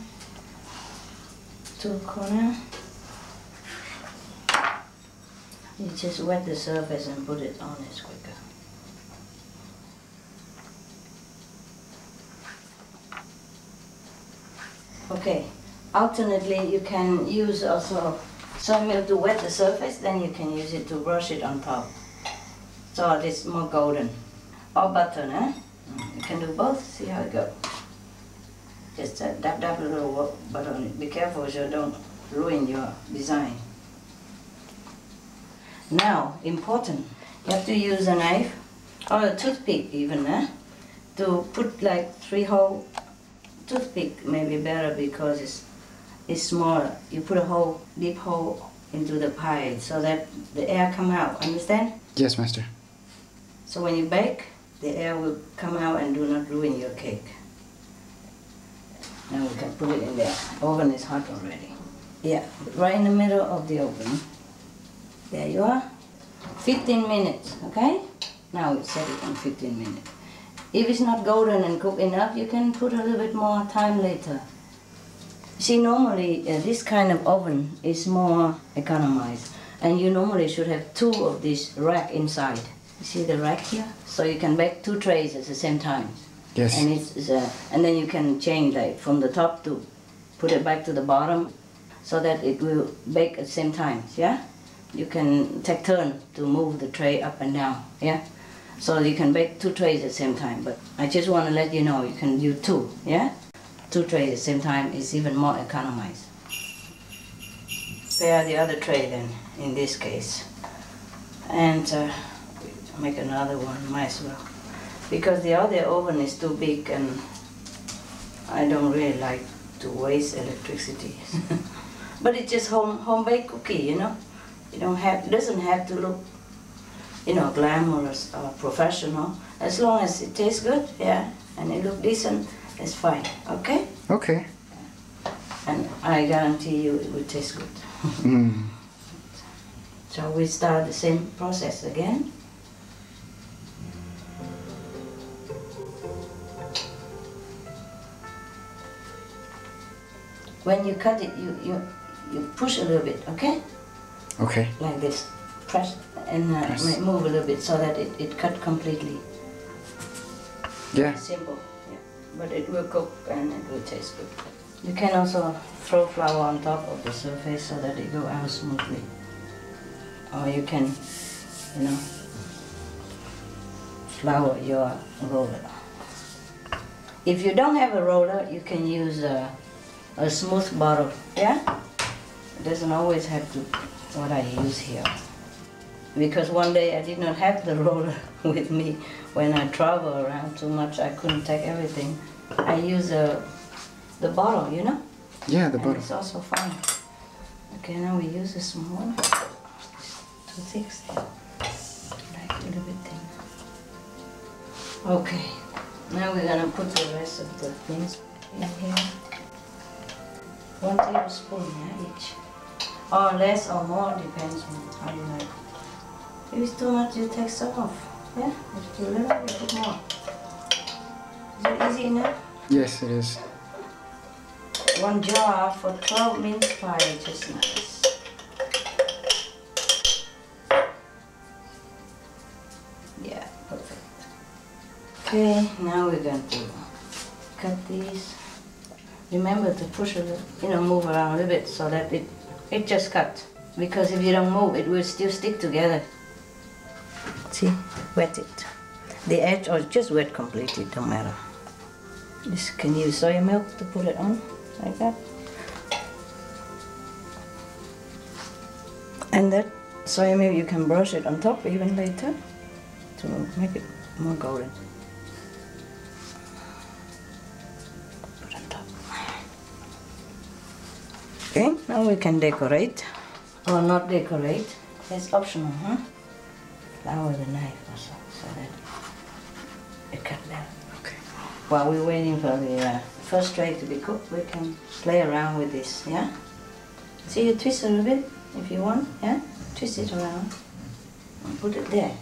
2 corners. You just wet the surface and put it on, it's quicker. Okay, alternately you can use also some milk to wet the surface, then you can use it to brush it on top. So it's more golden. Or butter, eh? You can do both, see how it goes. Just dab a little butter on it. Be careful so you don't ruin your design. Now, important, you have to use a knife, or a toothpick even, to put like 3-hole toothpick, maybe better because it's smaller. You put a deep hole into the pie so that the air come out, understand? Yes, Master. So when you bake, the air will come out and do not ruin your cake. Now we can put it in there. Oven is hot already. Yeah, right in the middle of the oven. There you are. 15 minutes, okay? Now we set it on 15 minutes. If it's not golden and cooked enough, you can put a little bit more time later. See, normally this kind of oven is more economized, and you normally should have 2 of this rack inside. You see the rack here? So you can bake 2 trays at the same time. Yes. And and then you can change like from the top to put it back to the bottom, so that it will bake at the same time. Yeah. You can take turn to move the tray up and down. Yeah. So you can bake 2 trays at the same time. But I just want to let you know you can do 2. Yeah. 2 trays at the same time is even more economized. Pair the other tray then in this case, and make another one, might as well. Because the other oven is too big and I don't really like to waste electricity. But it's just home-baked cookie, you know. It doesn't have to look, you know, glamorous or professional. As long as it tastes good, yeah, and it looks decent, it's fine, okay? Okay. And I guarantee you it will taste good. So we start the same process again. When you cut it, you push a little bit, okay? Okay. Like this. Press and move a little bit so that it cut completely. Yeah. Simple, yeah. But it will cook and it will taste good. You can also throw flour on top of the surface so that it go out smoothly. Or you can, you know, flour your roller. If you don't have a roller, you can use a smooth bottle, yeah? It doesn't always have to what I use here. Because one day I did not have the roller with me. When I travel around too much, I couldn't take everything. I use the bottle, you know? Yeah, the bottle. It's also fine. Okay, now we use a small one. Too thick still. Like a little bit thin. Okay, now we're gonna put the rest of the things in here. 1 tablespoon, yeah, each. Or less or more, depends on how you like. If it's too much, you take some off. Yeah? If it's too little, you put more. Is it easy enough? Yes, it is. 1 jar for 12 minced pie, which is nice. Yeah, perfect. Okay, now we're going to cut these. Remember to push a little, move around a little bit so that it just cuts. Because if you don't move, it will still stick together. See, wet it. The edge, or just wet completely, don't matter. Just can use soy milk to put it on, like that. And that soy milk, you can brush it on top even later to make it more golden. Put on top. Okay, now we can decorate. Or not decorate, it's optional, huh? Flour the knife also, so that it cut down. Okay. While we're waiting for the first tray to be cooked, we can play around with this, yeah? See, you twist a little bit if you want, yeah? Twist it around and put it there.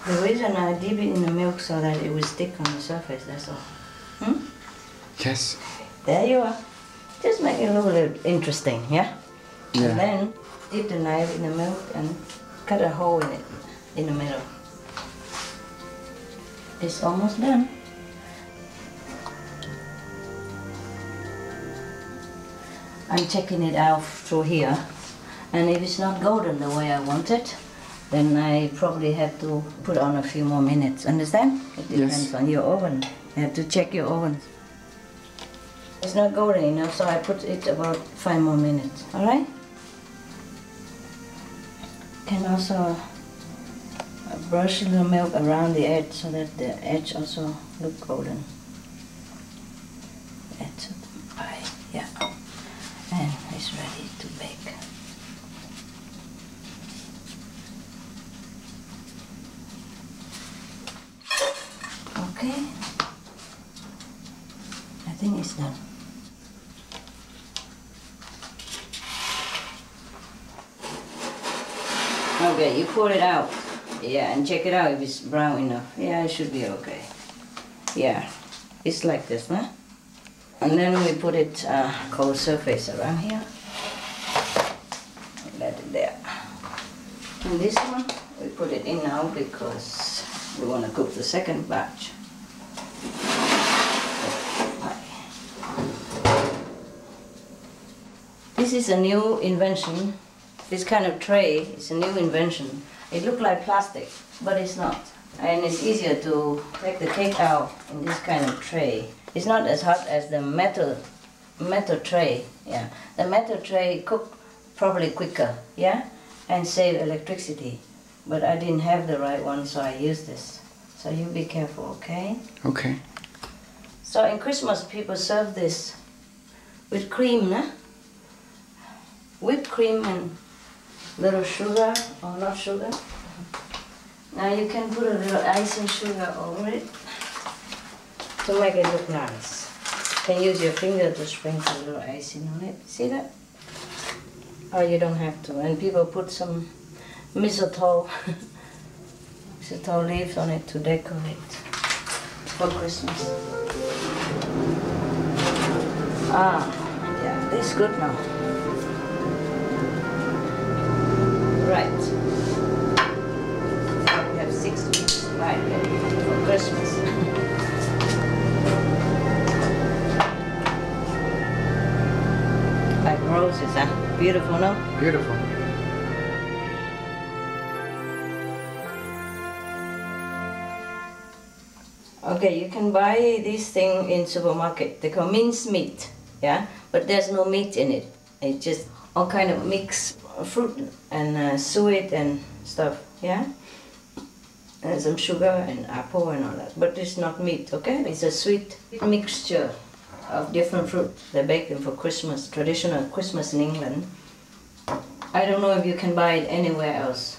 The reason I dip it in the milk so that it will stick on the surface, that's all. Yes. There you are. Just make it a little interesting, yeah? Yeah. And then dip the knife in the milk and cut a hole in it, in the middle. It's almost done. I'm checking it out through here, and if it's not golden the way I want it, then I probably have to put on a few more minutes. Understand? It depends on your oven. You have to check your oven. It's not golden enough, so I put it about 5 more minutes. All right? Can also brush a little milk around the edge so that the edge also look golden. Edge of the pie, yeah. And it's ready to bake. Okay. I think it's done. Okay, you pour it out. Yeah, and check it out if it's brown enough. Yeah, it should be okay. Yeah, it's like this, huh? And then we put it cold surface around here. Let it there. And this one, we put it in now because we want to cook the second batch. This is a new invention. This kind of tray is a new invention. It looks like plastic, but it's not. And it's easier to take the cake out in this kind of tray. It's not as hot as the metal tray. Yeah, the metal tray cook probably quicker. Yeah, and save electricity. But I didn't have the right one, so I used this. So you be careful, okay? Okay. So in Christmas, people serve this with cream, nah? Whipped cream and little sugar or not sugar. Now you can put a little icing sugar over it to make it look nice. You can use your finger to sprinkle a little icing on it. See that? Or you don't have to. And people put some mistletoe leaves on it to decorate for Christmas. Yeah, this is good now. Right. We have 6 weeks right for Christmas. Like roses, huh? Beautiful, no? Beautiful. Okay, you can buy this thing in supermarket. They call minced meat, yeah? But there's no meat in it. It's just all kind of mixed fruit and sweet and stuff, yeah? And some sugar and apple and all that. But it's not meat, okay? It's a sweet mixture of different fruit. They bake them for Christmas, traditional Christmas in England. I don't know if you can buy it anywhere else.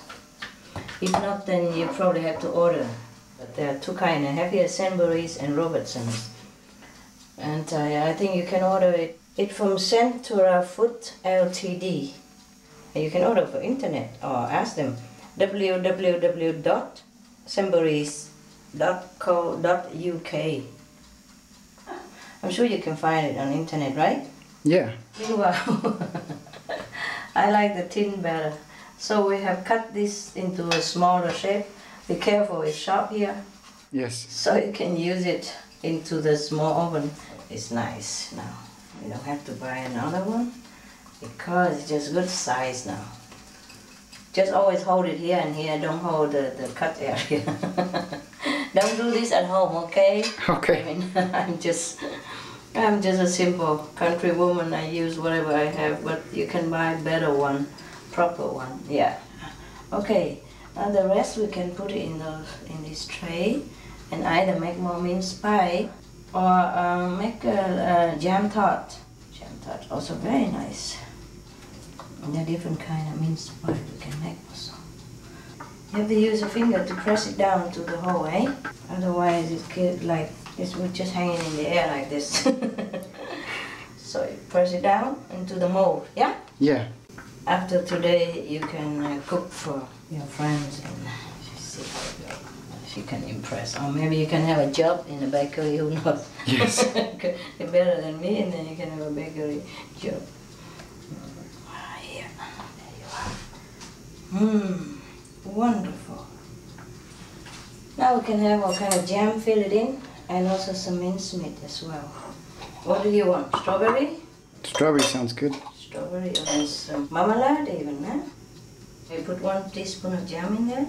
If not, then you probably have to order. But there are two kinds. I have here Sainsbury's and Robertson's. And I think you can order it from Centura Food Ltd. And you can order for internet or ask them www.sainsburys.co.uk. I'm sure you can find it on internet, right? Yeah. Wow. I like the tin better. So we have cut this into a smaller shape. Be careful, it's sharp here. Yes. So you can use it into the small oven. It's nice now. You don't have to buy another one because it's just good size now. Just always hold it here and here, don't hold the cut area. Don't do this at home, okay? Okay. I mean, I'm just a simple country woman. I use whatever I have, but you can buy a better one, proper one, yeah. Okay, now the rest we can put it in this tray and either make more mince pie or make a jam tart. Jam tart, also very nice. And there are different kind of mince pie we can make also. You have to use a finger to press it down to the hole, eh? Otherwise it could it would just hanging in the air like this. So you press it down into the mold, yeah? Yeah. After today you can cook for your friends and see how it goes. If you can impress. Or maybe you can have a job in a bakery, who knows? Yes. You're better than me and then you can have a bakery job. Here, there you are. Wonderful. Now we can have all kind of jam, fill it in, and also some mincemeat as well. What do you want? Strawberry? Strawberry sounds good. Strawberry and some marmalade even, huh? We put 1 teaspoon of jam in there.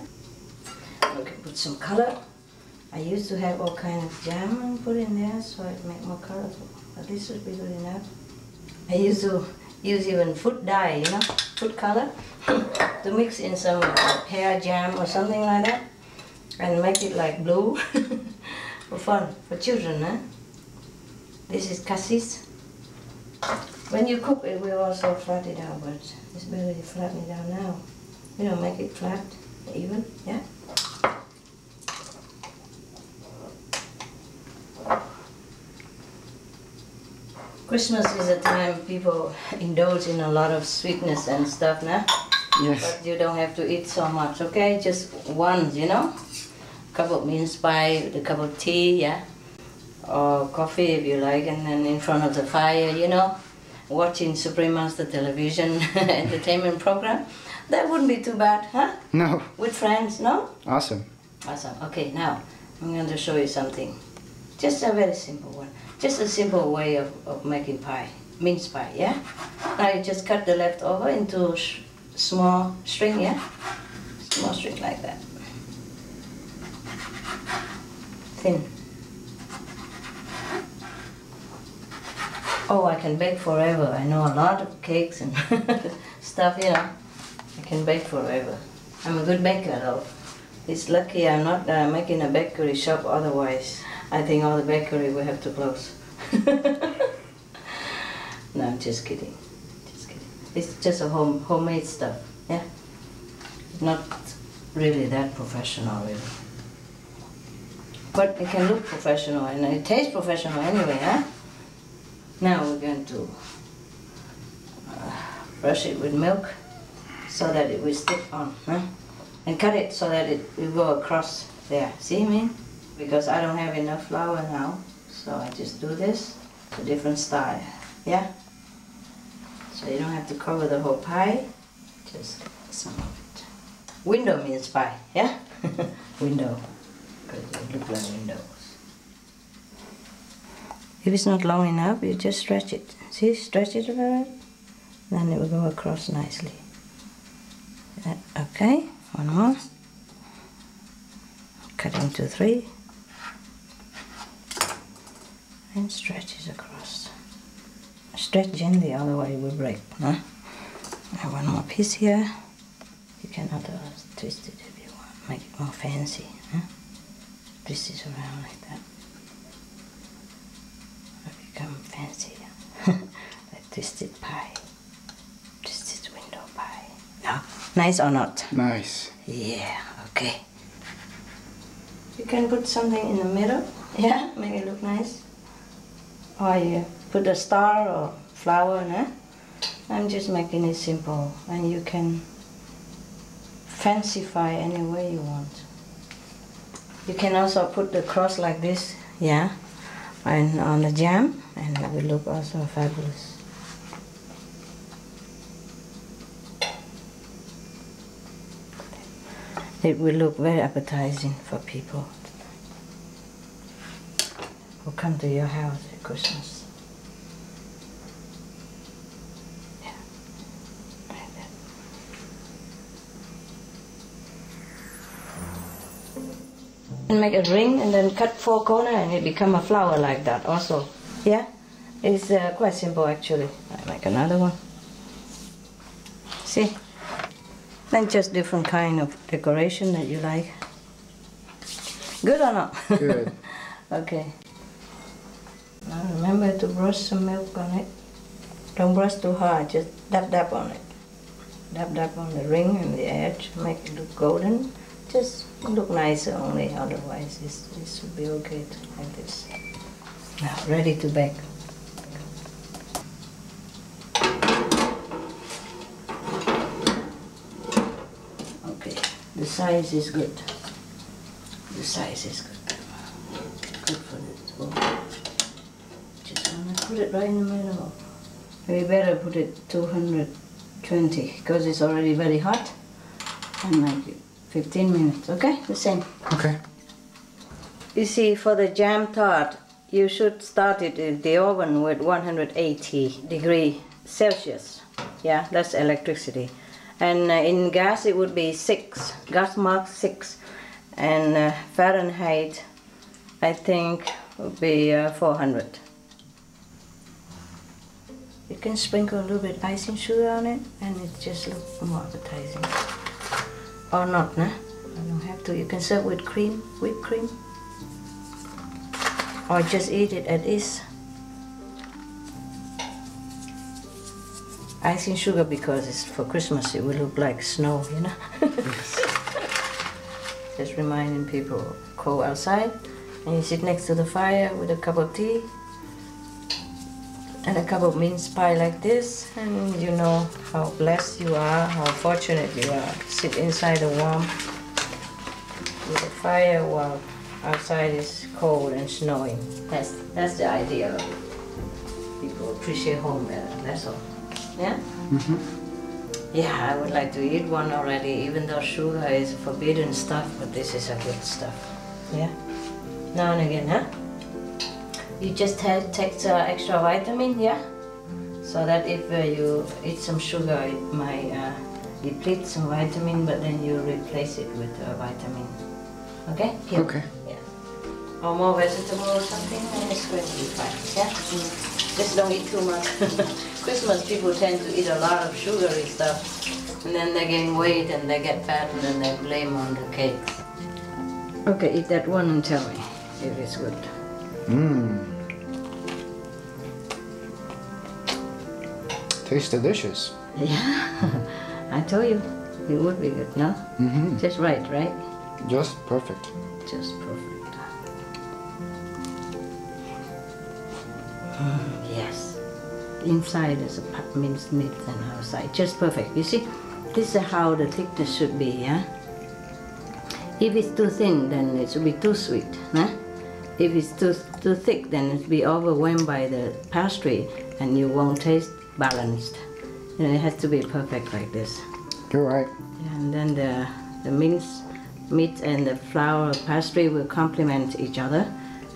We can put some color. I used to have all kind of jam and put in there so it make more colorful. But this would be good enough. I used to use even food dye, you know, food color, to mix in some hair jam or something like that, and make it like blue for fun, for children, huh? This is cassis. When you cook it, we also flat it out, but it's better to flatten it out now. You know, make it flat, even, yeah? Christmas is a time people indulge in a lot of sweetness and stuff, nah? Yes. But you don't have to eat so much, okay? Just once, you know? A cup of mince pie, a cup of tea, yeah? Or coffee if you like, and then in front of the fire, you know? Watching Supreme Master television entertainment program. That wouldn't be too bad, huh? No. With friends, no? Awesome. Awesome. Okay, now I'm going to show you something. Just a very simple one. Just a simple way of making pie, mince pie, yeah? Now you just cut the leftover into small string, yeah? Small string like that. Thin. Oh, I can bake forever. I know a lot of cakes and stuff, you know. I can bake forever. I'm a good baker though. It's lucky I'm not making a bakery shop, otherwise I think all the bakery will have to close. No, I'm just kidding. Just kidding. It's just a homemade stuff, yeah? Not really that professional, really. But it can look professional and it tastes professional anyway, huh? Now we're going to brush it with milk so that it will stick on, huh? And cut it so that it will go across there. See me? Because I don't have enough flour now, so I just do this. It's a different style, yeah? So you don't have to cover the whole pie, just some of it. Window means pie, yeah? Window, because they look like windows. If it's not long enough, you just stretch it. See, stretch it a little bit, then it will go across nicely. Okay, one more. Cut into 3. And stretch it across. Stretch gently, otherwise it will break. Huh? I have one more piece here. You can otherwise twist it if you want, make it more fancy. Huh? Twist it around like that. It'll become fancy. Like twisted pie. Twisted window pie. No? Nice or not? Nice. Yeah, okay. You can put something in the middle, yeah, make it look nice. Or you put a star or flower, nah? I'm just making it simple, and you can fancify any way you want. You can also put the cross like this, yeah, and on the jam, and it will look also fabulous. It will look very appetizing for people who come to your house at Christmas. Yeah, like that. And make a ring and then cut 4 corners and it become a flower like that also. Yeah, it's quite simple actually. I make another one. See? Then just different kind of decoration that you like. Good or not? Good. Okay. Now remember to brush some milk on it. Don't brush too hard, just dab on it. Dab on the ring and the edge, make it look golden. Just look nicer only, otherwise this will be okay like this. Now ready to bake. The size is good. The size is good. Good for this bowl. Just want to put it right in the middle. We better put it 220 because it's already very hot. And like 15 minutes, okay? The same. Okay. You see, for the jam tart, you should start it in the oven with 180 degrees Celsius. Yeah, that's electricity. And in gas it would be 6, gas mark 6, and Fahrenheit I think would be 400. You can sprinkle a little bit icing sugar on it and it just looks more appetizing. Or not, nah? You don't have to. You can serve with cream, whipped cream. Or just eat it as is. Icing sugar because it's for Christmas, it will look like snow, you know? Just reminding people, cold outside, and you sit next to the fire with a cup of tea and a cup of mince pie like this, and you know how blessed you are, how fortunate you are. Sit inside the warm with a fire while outside is cold and snowing. That's the idea of it. People appreciate home better, that's all. Yeah? Mm-hmm. Yeah, I would like to eat one already, even though sugar is forbidden stuff, but this is a good stuff. Yeah? Now and again, huh? You just take extra vitamin, yeah? So that if you eat some sugar, it might deplete some vitamin, but then you replace it with vitamin. Okay? Here. Okay. Yeah. Or more vegetable or something, and it's going to be fine. Yeah? Just don't eat too much. Christmas people tend to eat a lot of sugary stuff, and then they gain weight and they get fat, and then they blame on the cakes. Okay, eat that one and tell me if it's good. Mmm. Tastes delicious. Yeah, I told you it would be good, no? Mm-hmm. Just right? Just perfect. Just perfect. Yes. Inside is a minced meat and outside just perfect. You see, this is how the thickness should be, yeah? If it's too thin, then it should be too sweet, huh? If it's too thick, then it'll be overwhelmed by the pastry and you won't taste balanced. You know, it has to be perfect like this. You're right. And then the minced meat and the flour pastry will complement each other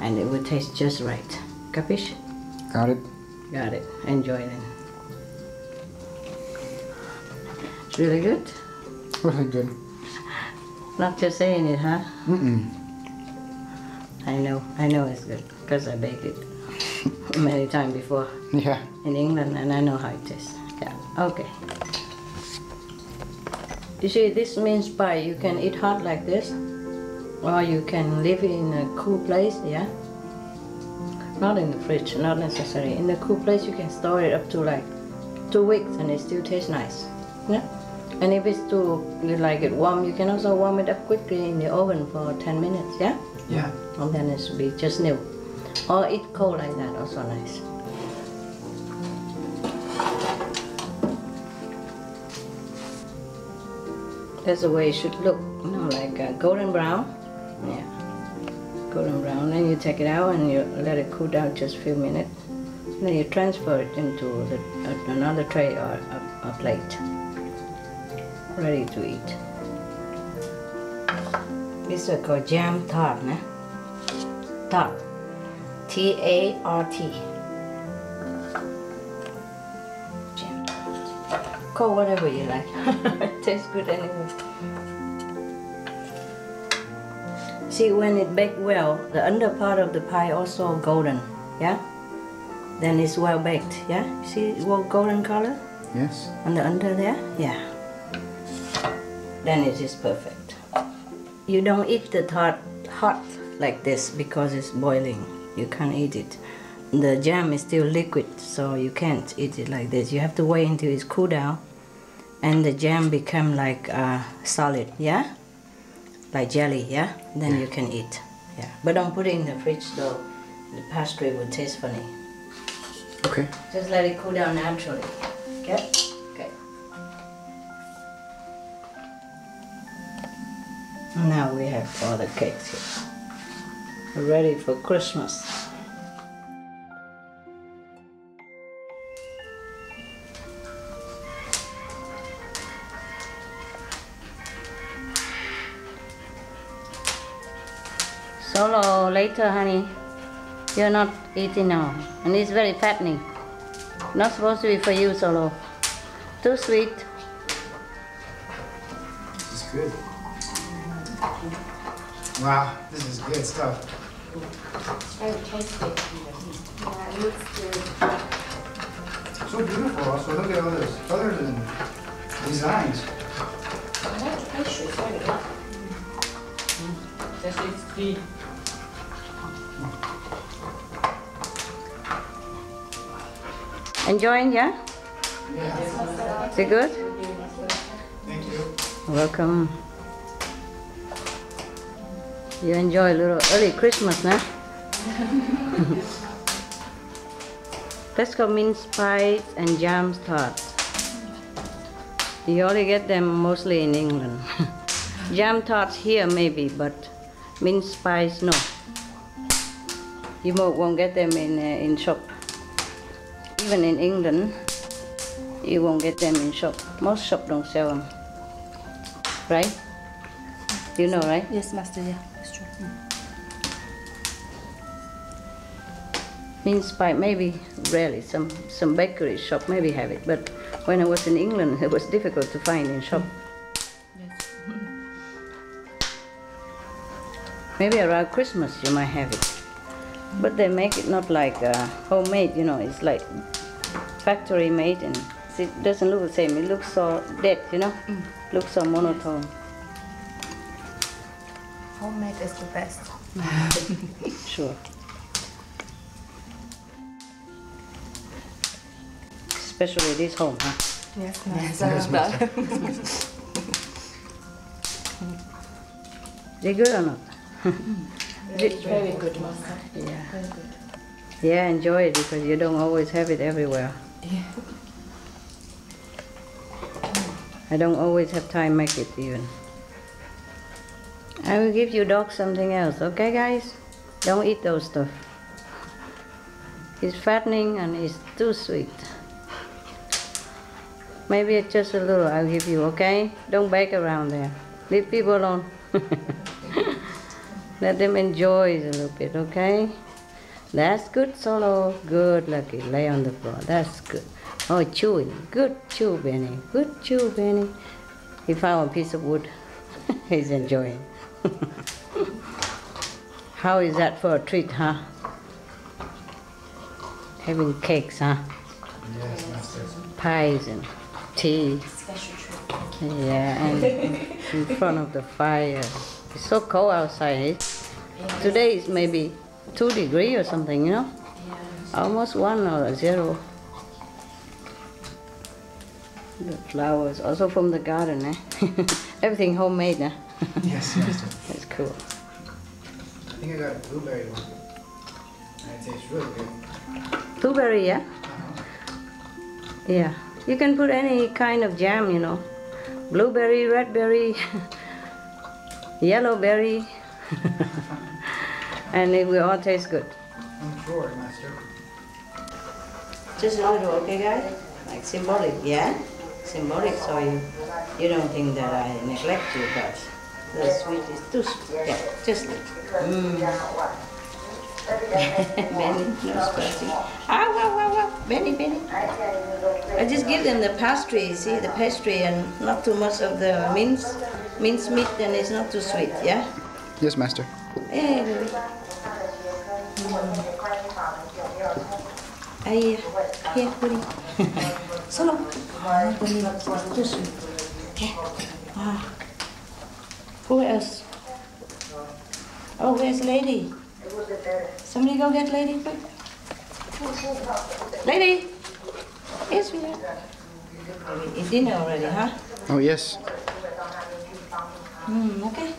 and it will taste just right. Capiche? Got it. Got it. Enjoy it. It's really good. Really good. Not just saying it, huh? Mm-mm. I know it's good because I bake it. many times before. Yeah. In England, and I know how it is. Yeah. Okay. You see, this mince pie you can eat hot like this, or you can leave it in a cool place. Yeah. Not in the fridge, not necessary. In the cool place, you can store it up to like 2 weeks, and it still tastes nice. Yeah. And if it's too, you like it warm, you can also warm it up quickly in the oven for 10 minutes. Yeah. Yeah. And then it should be just new. Or eat cold like that, also nice. That's the way it should look, you know, like golden brown. Yeah, golden brown. Then you take it out and you let it cool down just a few minutes. Then you transfer it into another tray or a plate, ready to eat. This is called jam tart, né? Tart. T-A-R-T. Jam tart. Call whatever you like. It tastes good anyway. See, when it baked well, the under part of the pie also golden, yeah? Then it's well baked, yeah? See what golden color? Yes. On the under there? Yeah. Then it is perfect. You don't eat the tart hot like this because it's boiling. You can't eat it. The jam is still liquid, so you can't eat it like this. You have to wait until it's cooled down and the jam become like solid, yeah? Like jelly, yeah? Then you can eat, yeah. But don't put it in the fridge though. The pastry will taste funny. Okay. Just let it cool down naturally, okay? Okay. Now we have all the cakes here. We're ready for Christmas. Solo, later, honey. You're not eating now. And it's very fattening. Not supposed to be for you, Solo. Too sweet. This is good. Wow, this is good stuff. It's very tasty. Yeah, it looks good. So beautiful. Also, look at all those colors and designs. That pastry is very good. That's it. Enjoying, yeah? Yeah. Is it good? Thank you. Welcome. You enjoy a little early Christmas, nah? That's called mince pies and jam tarts. You only get them mostly in England. Jam tarts here maybe, but mince pies no. You won't get them in shop. Even in England, you won't get them in shop. Most shops don't sell them. Right? You know, right? Yes, Master, yeah, that's true. Mince pie, maybe rarely. Some bakery shop maybe have it, but when I was in England, it was difficult to find in shop. Yes. Maybe around Christmas you might have it. But they make it not like homemade, you know, it's like factory made and it doesn't look the same. It looks so dead, you know, looks so monotone. Homemade is the best. Sure. Especially this home, huh? Yes, Master. They good or not? Very good, Master. Yeah. Very good. Yeah, enjoy it because you don't always have it everywhere. Yeah. I don't always have time to make it even. I will give you dog something else, okay guys? Don't eat those stuff. It's fattening and it's too sweet. Maybe it's just a little I'll give you, okay? Don't bake around there. Leave people alone. Let them enjoy it a little bit, okay? That's good, Solo. Good, Lucky. Lay on the floor. That's good. Oh, chewing. Good chew, Benny. Good chew, Benny. He found a piece of wood. He's enjoying. How is that for a treat, huh? Having cakes, huh? Yes, Master. Pies and tea. Yeah, and in front of the fire. It's so cold outside. Today is maybe 2 degrees or something, you know? Almost 1 or 0. The flowers, also from the garden, eh? Everything homemade, eh? Yes, Master. That's cool. I think I got a blueberry one. And it tastes really good. Blueberry, yeah? Yeah. You can put any kind of jam, you know. Blueberry, red berry, yellow berry. And it will all taste good. I'm sure, Master. Just a little, okay, guys? Like symbolic, yeah? Symbolic, so you don't think that I neglect you, but the sweet is too sweet. Yeah, just Benny, no scratching. Benny. I just give them the pastry, see, the pastry, and not too much of the mince meat, and it's not too sweet, yeah? Yes, Master. Hey, baby. Here, Woody. Solo. Too sweet. Okay. Who else? Oh, where's Lady? Somebody go get Lady quick. Lady! Yes, we are. We eat dinner already, huh? Oh, yes. Okay.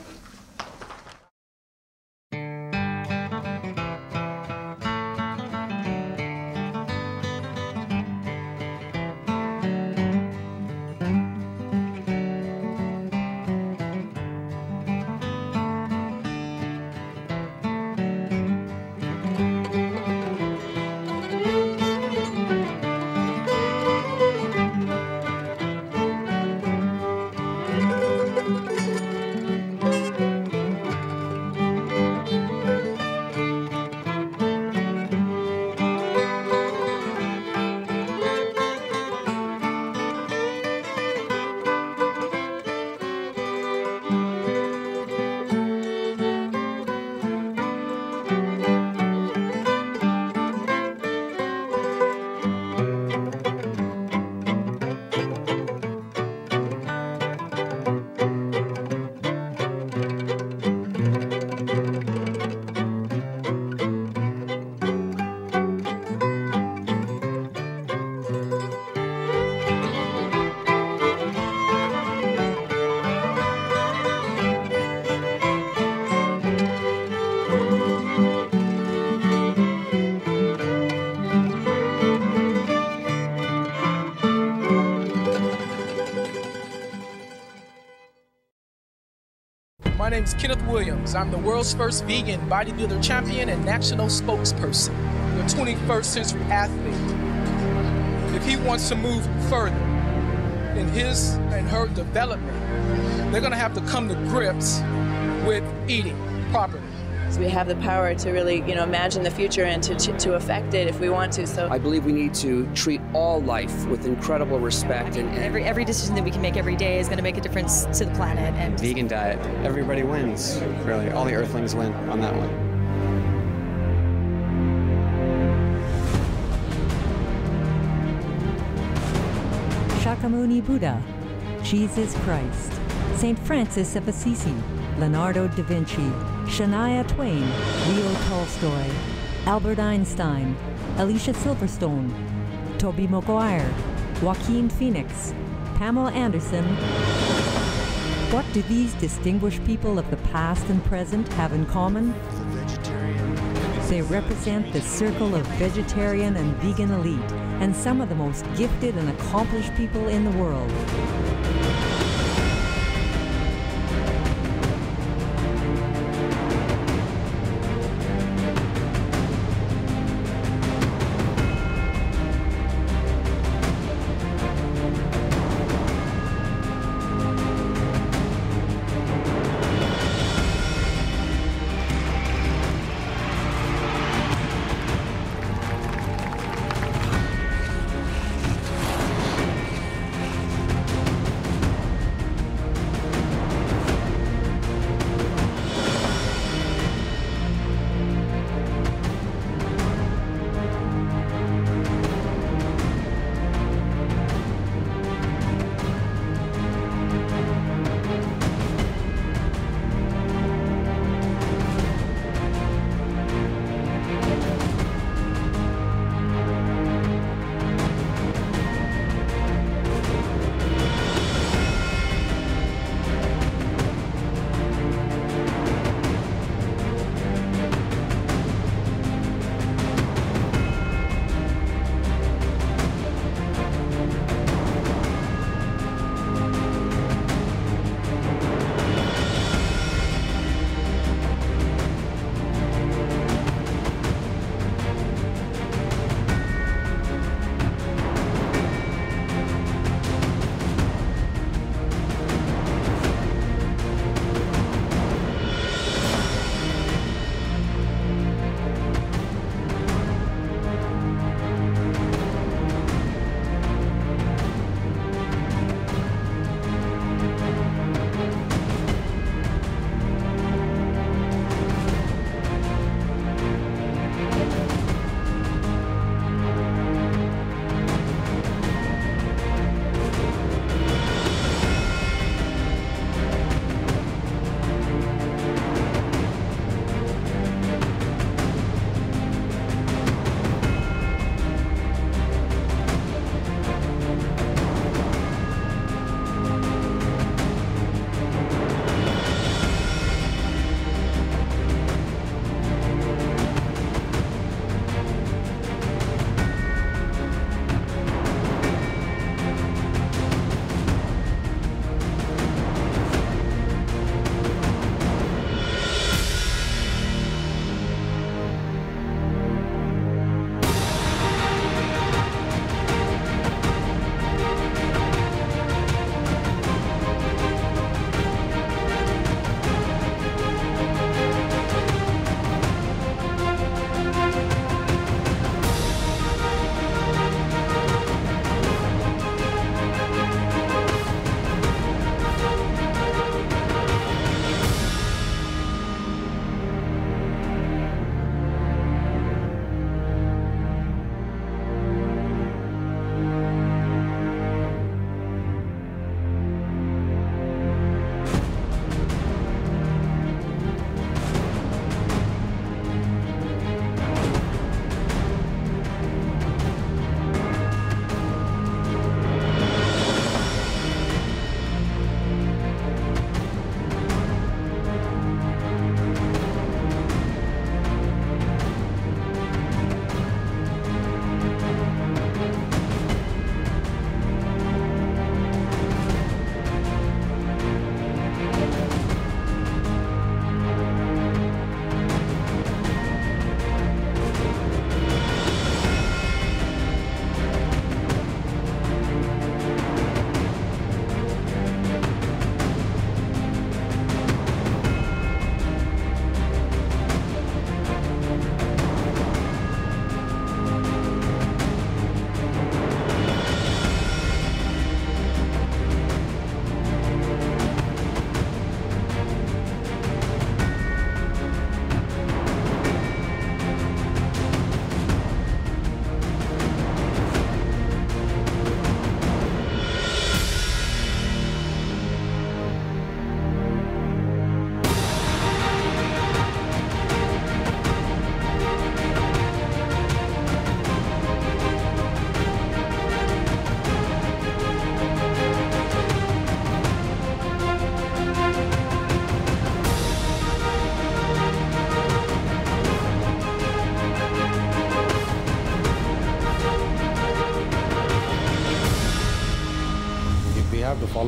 My name is Kenneth Williams. I'm the world's first vegan bodybuilder champion and national spokesperson. The 21st century athlete. If he wants to move further in his and her development, they're going to have to come to grips with eating properly. We have the power to really, imagine the future and to affect it if we want to. So I believe we need to treat all life with incredible respect. And every decision that we can make every day is going to make a difference to the planet. And vegan diet, everybody wins. Really, all the Earthlings win on that one. Shakyamuni Buddha, Jesus Christ, St. Francis of Assisi, Leonardo da Vinci, Shania Twain, Leo Tolstoy, Albert Einstein, Alicia Silverstone, Tobey Maguire, Joaquin Phoenix, Pamela Anderson. What do these distinguished people of the past and present have in common? They represent the circle of vegetarian and vegan elite and some of the most gifted and accomplished people in the world.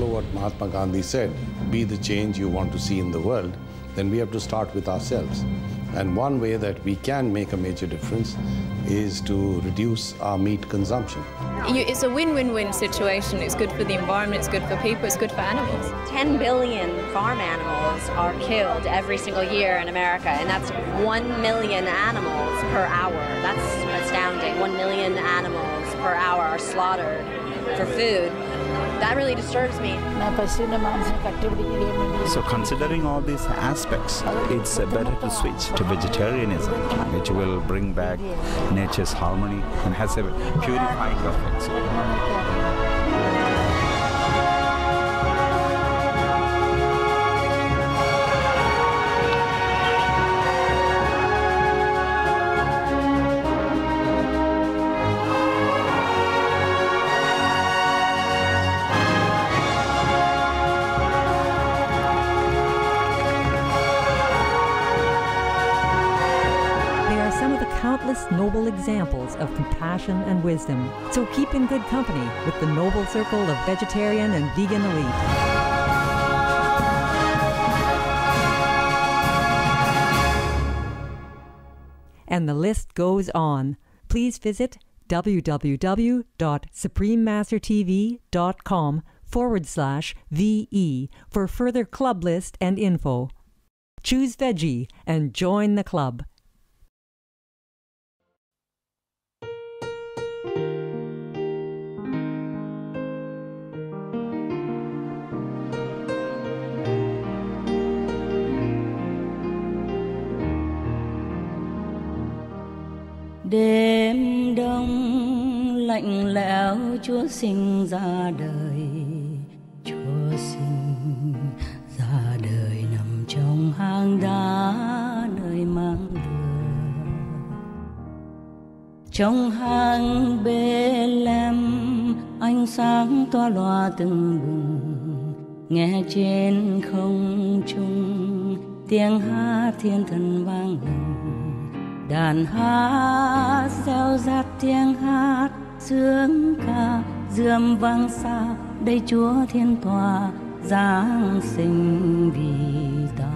follow what Mahatma Gandhi said, be the change you want to see in the world, then we have to start with ourselves. And one way that we can make a major difference is to reduce our meat consumption. It's a win-win-win situation. It's good for the environment, it's good for people, it's good for animals. 10 billion farm animals are killed every single year in America, and that's 1 million animals per hour. That's astounding. 1 million animals per hour are slaughtered for food. That really disturbs me. So considering all these aspects, it's better to switch to vegetarianism, which will bring back nature's harmony and has a purifying effect. Countless noble examples of compassion and wisdom. So keep in good company with the noble circle of vegetarian and vegan elite. And the list goes on. Please visit www.suprememastertv.com/VE for further club list and info. Choose veggie and join the club. Đêm đông lạnh lẽo, Chúa sinh ra đời. Chúa sinh ra đời nằm trong hang đá nơi mang lửa. Trong hang Bê-lem ánh sáng tỏa loa tưng bừng, nghe trên không trung tiếng hát thiên thần vang lừng. Đàn hát reo rát tiếng hát sướng ca, rượm vang xa đây Chúa thiên tòa Giáng sinh vì ta.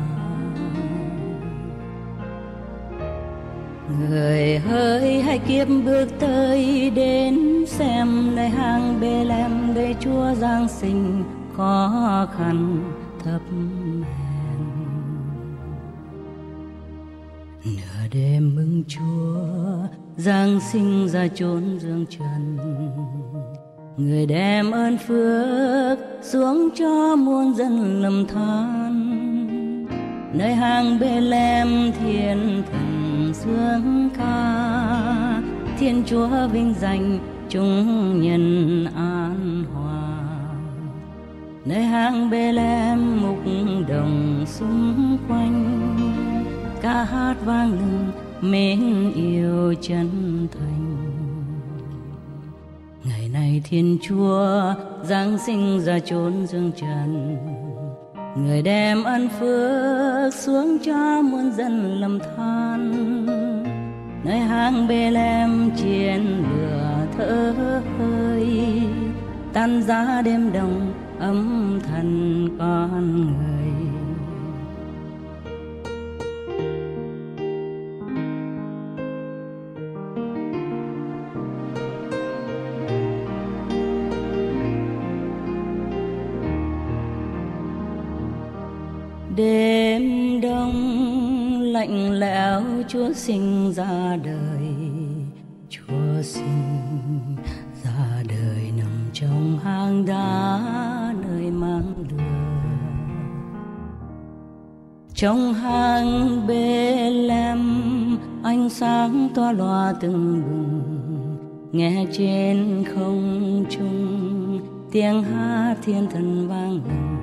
Người hỡi hãy kiếp bước tới đến xem nơi hang Bê-lem đây Chúa Giáng sinh khó khăn thấp hèn. Nửa đêm mừng Chúa Giáng sinh ra chốn dương trần, người đem ơn phước xuống cho muôn dân lầm than. Nơi hang Bê-lem thiên thần sướng ca, Thiên Chúa vinh danh chúng nhân an hòa. Nơi hang Bê-lem mục đồng xung quanh, ca hát vang lừng mến yêu chân thành. Ngày này Thiên Chúa Giáng sinh ra chốn dương trần, người đem ân phước xuống cho muôn dân lầm than. Nơi hang Bê-lem chiến lửa thở hơi, tan giá đêm đông ấm thần con người. Đêm đông lạnh lẽo, Chúa sinh ra đời. Chúa sinh ra đời nằm trong hang đá nơi mang lửa. Trong hang Bê-lem ánh sáng tỏa loa tưng bừng, nghe trên không trung tiếng hát thiên thần vang lừng.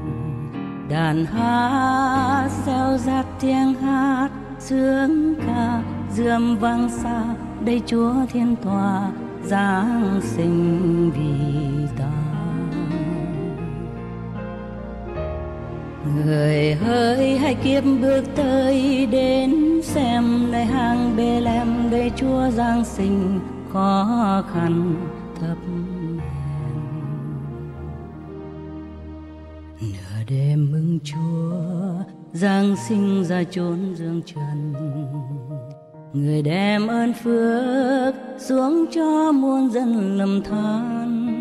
Đàn hát reo rát tiếng hát sướng ca, rượm vang xa đây Chúa thiên tòa Giáng sinh vì ta. Người hỡi hãy kiếp bước tới đến xem nơi hang Bê-lem đây Chúa Giáng sinh khó khăn thấp hèn. đêm mừng Chúa Giáng sinh ra chốn dương trần, người đem ơn phước xuống cho muôn dân lầm than.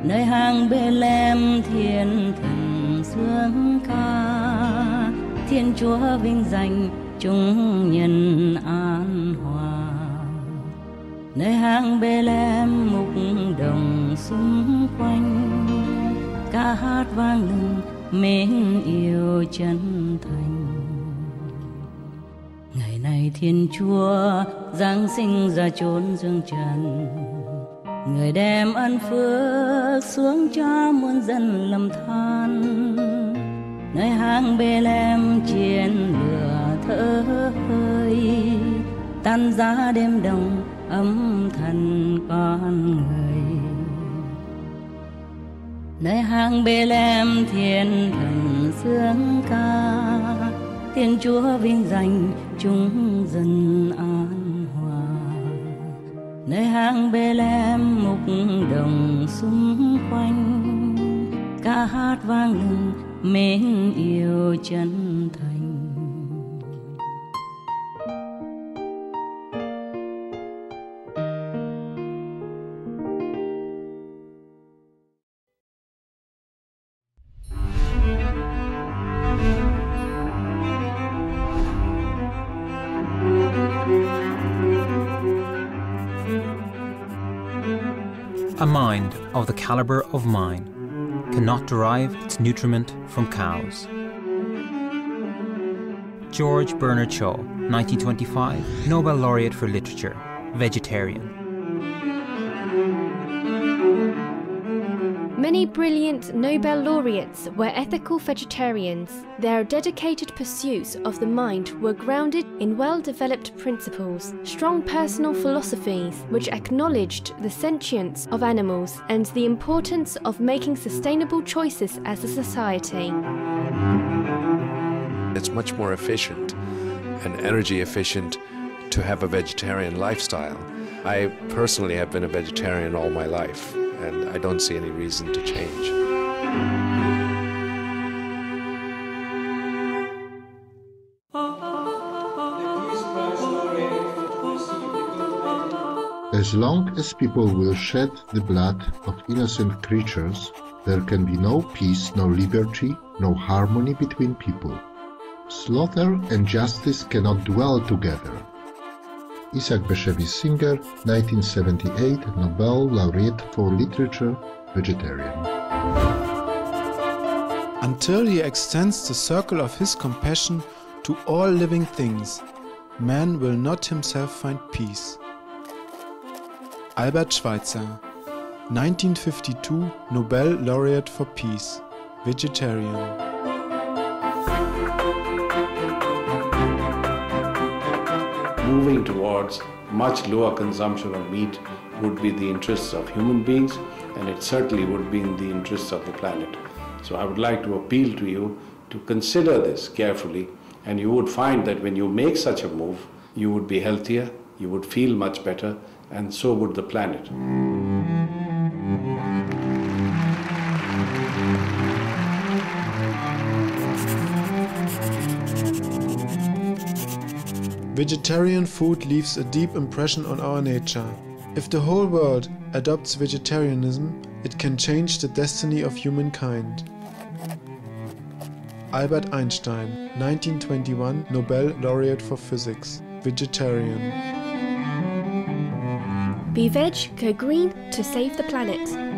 Nơi hang Bê-lem thiên thần sướng ca, Thiên Chúa vinh danh chúng nhân an hòa. Nơi hang Bê-lem mục đồng xung quanh, ca hát vang lừng mến yêu chân thành. Ngày này Thiên Chúa Giáng sinh ra chốn dương trần, người đem ân phước xuống cho muôn dân lầm than. Nơi hang Bê-lem chiến lửa thở hơi, tan giá đêm đông ấm thần con người. Nơi hang Bê-lem thiên thần sướng ca, Thiên Chúa vinh danh chúng dân an hòa. Nơi hang Bê-lem mục đồng xung quanh, ca hát vang lừng mến yêu chân thành. A mind of the caliber of mine cannot derive its nutriment from cows. George Bernard Shaw, 1925, Nobel Laureate for Literature, vegetarian. Many brilliant Nobel laureates were ethical vegetarians. Their dedicated pursuits of the mind were grounded in well-developed principles, strong personal philosophies which acknowledged the sentience of animals and the importance of making sustainable choices as a society. It's much more efficient and energy efficient to have a vegetarian lifestyle. I personally have been a vegetarian all my life, and I don't see any reason to change. As long as people will shed the blood of innocent creatures, there can be no peace, no liberty, no harmony between people. Slaughter and justice cannot dwell together. Isaac Bashevis Singer, 1978, Nobel Laureate for Literature, vegetarian. Until he extends the circle of his compassion to all living things, man will not himself find peace. Albert Schweitzer, 1952, Nobel Laureate for Peace, vegetarian. Moving towards much lower consumption of meat would be the interests of human beings, and it certainly would be in the interests of the planet. So I would like to appeal to you to consider this carefully, and you would find that when you make such a move, you would be healthier, you would feel much better, and so would the planet. Vegetarian food leaves a deep impression on our nature. If the whole world adopts vegetarianism, it can change the destiny of humankind. Albert Einstein, 1921, Nobel Laureate for Physics, vegetarian. Be veg, go green to save the planet.